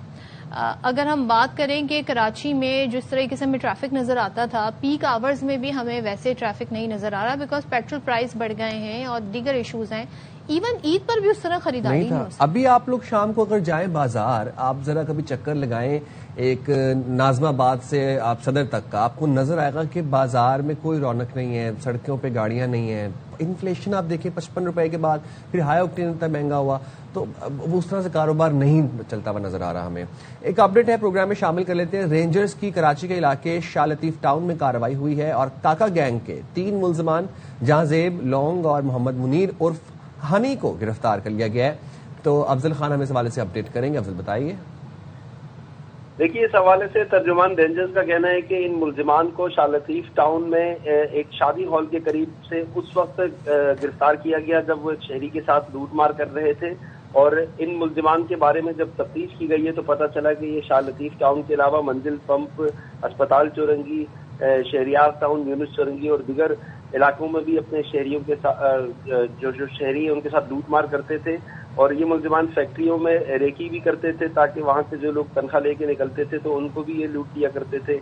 S1: اگر ہم بات کریں کہ کراچی میں جس طرح سے ہمیں ٹریفک نظر آتا تھا، پیک آورز میں بھی ہمیں ویسے ٹریفک نہیں نظر آ رہا، بیکاز پیٹرول پرائز بڑھ گئے ہیں اور دیگر ایشوز ہیں. ایون عید پر بھی اس طرح خریداری نہیں ہو سکتی.
S2: ابھی آپ لوگ شام کو اگر جائیں بازار، آپ ذرا کبھی چکر لگائیں ایک ناظم آباد سے آپ صدر تک کا، آپ کو نظر آئے گا کہ بازار میں کوئی رونق نہیں ہے، سڑکوں پہ گاڑیاں نہیں ہیں. انفلیشن آپ دیکھیں 55 روپے کے بعد پھر ہائی آکٹین اتنا مہنگا ہوا، تو وہ اس طرح سے کاروبار نہیں چلتا ہوا نظر آ رہا ہمیں. ایک اپڈیٹ ہے پروگرام میں شامل کر لیتے ہیں. رینجرز کی کراچی کے علاقے شاہ لطیف ٹاؤن میں کارروائی ہوئی ہے اور کاکا گینگ کے 3 ملزمان جہاں زیب لونگ اور محمد منیر عرف ہنی کو گرفتار کر لیا گیا ہے. تو افضل خان ہمیں اس حوالے سے اپڈیٹ کریں گے. افضل بتائیے.
S13: دیکھیے اس حوالے سے ترجمان رینجرز کا کہنا ہے کہ ان ملزمان کو شاہ لطیف ٹاؤن میں ایک شادی ہال کے قریب سے اس وقت گرفتار کیا گیا جب وہ ایک شہری کے ساتھ لوٹ مار کر رہے تھے. اور ان ملزمان کے بارے میں جب تفتیش کی گئی ہے تو پتہ چلا کہ یہ شاہ لطیف ٹاؤن کے علاوہ منزل پمپ، اسپتال چورنگی، شہریار ٹاؤن، یونس چورنگی اور دیگر علاقوں میں بھی اپنے شہریوں کے ساتھ جو شہری ہیں ان کے ساتھ لوٹ مار کرتے تھے. اور یہ ملزمان فیکٹریوں میں ریکی بھی کرتے تھے تاکہ وہاں سے جو لوگ تنخواہ لے کے نکلتے تھے تو ان کو بھی یہ لوٹ کیا کرتے تھے.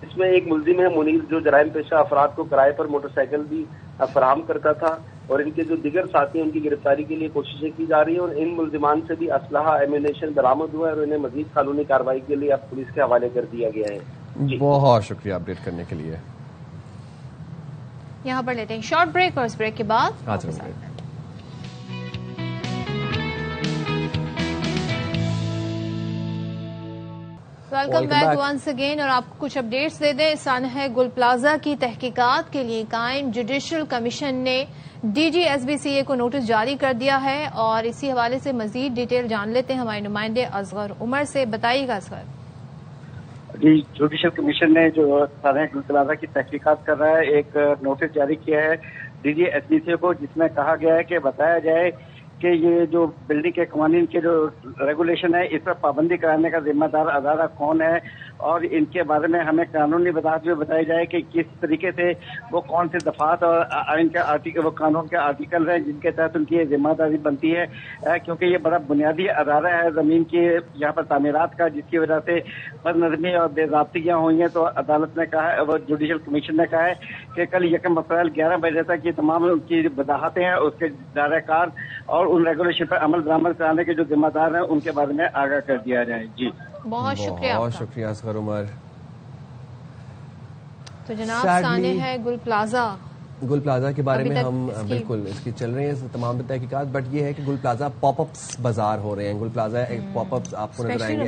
S13: اس میں ایک ملزم ہے منیر جو جرائم پیشہ افراد کو کرائے پر موٹر سائیکل بھی فراہم کرتا تھا. اور ان کے جو دیگر ساتھی ہیں ان کی گرفتاری کے لیے کوششیں کی جا رہی ہیں اور ان ملزمان سے بھی اسلحہ ایمونیشن برآمد ہوا ہے اور انہیں مزید قانونی کارروائی کے لیے اب پولیس کے حوالے کر دیا گیا ہے.
S2: بہت شکریہ اپڈیٹ کرنے کے لیے.
S1: یہاں پر لیتے ہیں شارٹ بریک اور اس بریک کے بعد ویلکم بیک ونس اگین. اور آپ کو کچھ اپڈیٹس دے دیں. سانحہ گل پلازا کی تحقیقات کے لیے قائم جوڈیشل کمیشن نے D G S B C A کو نوٹس جاری کر دیا ہے اور اسی حوالے سے مزید ڈیٹیل جان لیتے ہیں ہمارے نمائندے اصغر عمر سے. بتائیے گا اصغر.
S14: جی جوڈیشل کمیشن نے جو سانحہ گل پلازا کی تحقیقات کر رہا ہے ایک نوٹس جاری کیا ہے D G S B C A کو، جس میں کہا گیا ہے کہ بتایا جائے کہ یہ جو بلڈنگ کے قوانین کے جو ریگولیشن ہے اس پر پابندی کرانے کا ذمہ دار ادارہ کون ہے اور ان کے بارے میں ہمیں قانونی وضاحت بھی بتائی جائے کہ کس طریقے سے وہ کون سے دفعات اور آئین کے آرٹیکل، وہ قانون کے آرٹیکل ہیں جن کے تحت ان کی یہ ذمہ داری بنتی ہے، کیونکہ یہ بڑا بنیادی ادارہ ہے زمین کی یہاں پر تعمیرات کا، جس کی وجہ سے بد نظمی اور بے ضابطگیاں ہوئی ہیں. تو عدالت نے کہا ہے، وہ جوڈیشل کمیشن نے کہا ہے کہ کل 1 اپریل 11 بجے تک یہ تمام ان کی وضاحتیں ہیں اس کے دائرہ کار اور ان ریگولیشن پر عمل درآمد کرانے کے جو ذمہ دار ہیں ان کے بارے میں آگاہ کر دیا جائے. جی
S1: بہت شکریہ.
S2: بہت شکریہ اصغر عمر.
S1: تو جناب سانحہ گل پلازا
S2: گل پلازا کے بارے میں ہم بالکل اس کی چل رہے ہیں تمام تحقیقات، بٹ یہ ہے کہ گل پلازا پاپ اپس بازار ہو رہے ہیں. گل پلازا ایک پاپ اپس آپ کو نظر آئیں گے،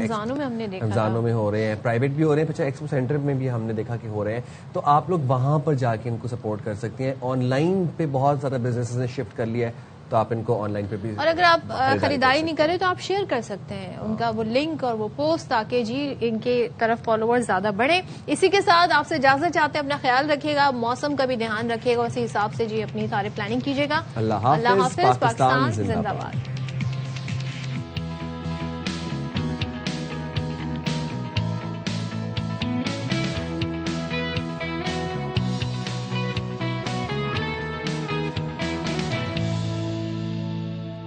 S2: رمضانوں میں ہو رہے ہیں، پرائیویٹ بھی ہو رہے ہیں، پچھا ایکسپو سینٹر میں بھی ہم نے دیکھا کہ ہو رہے ہیں. تو آپ لوگ وہاں پر جا کے ان کو سپورٹ کر سکتے ہیں. آن لائن پہ بہت زیادہ بزنس نے شفٹ کر لیا ہے، تو آپ ان کو آن لائن پہ بھی، اور
S1: اگر آپ خریداری نہیں کریں تو آپ شیئر کر سکتے ہیں ان کا وہ لنک اور وہ پوسٹ، تاکہ جی ان کے طرف فالوور زیادہ بڑھیں. اسی کے ساتھ آپ سے اجازت چاہتے ہیں، اپنا خیال رکھیے گا، موسم کا بھی دھیان رکھیے گا، اسی حساب سے جی اپنی سارے پلاننگ کیجیے گا. اللہ حافظ. پاکستان زندہ باد.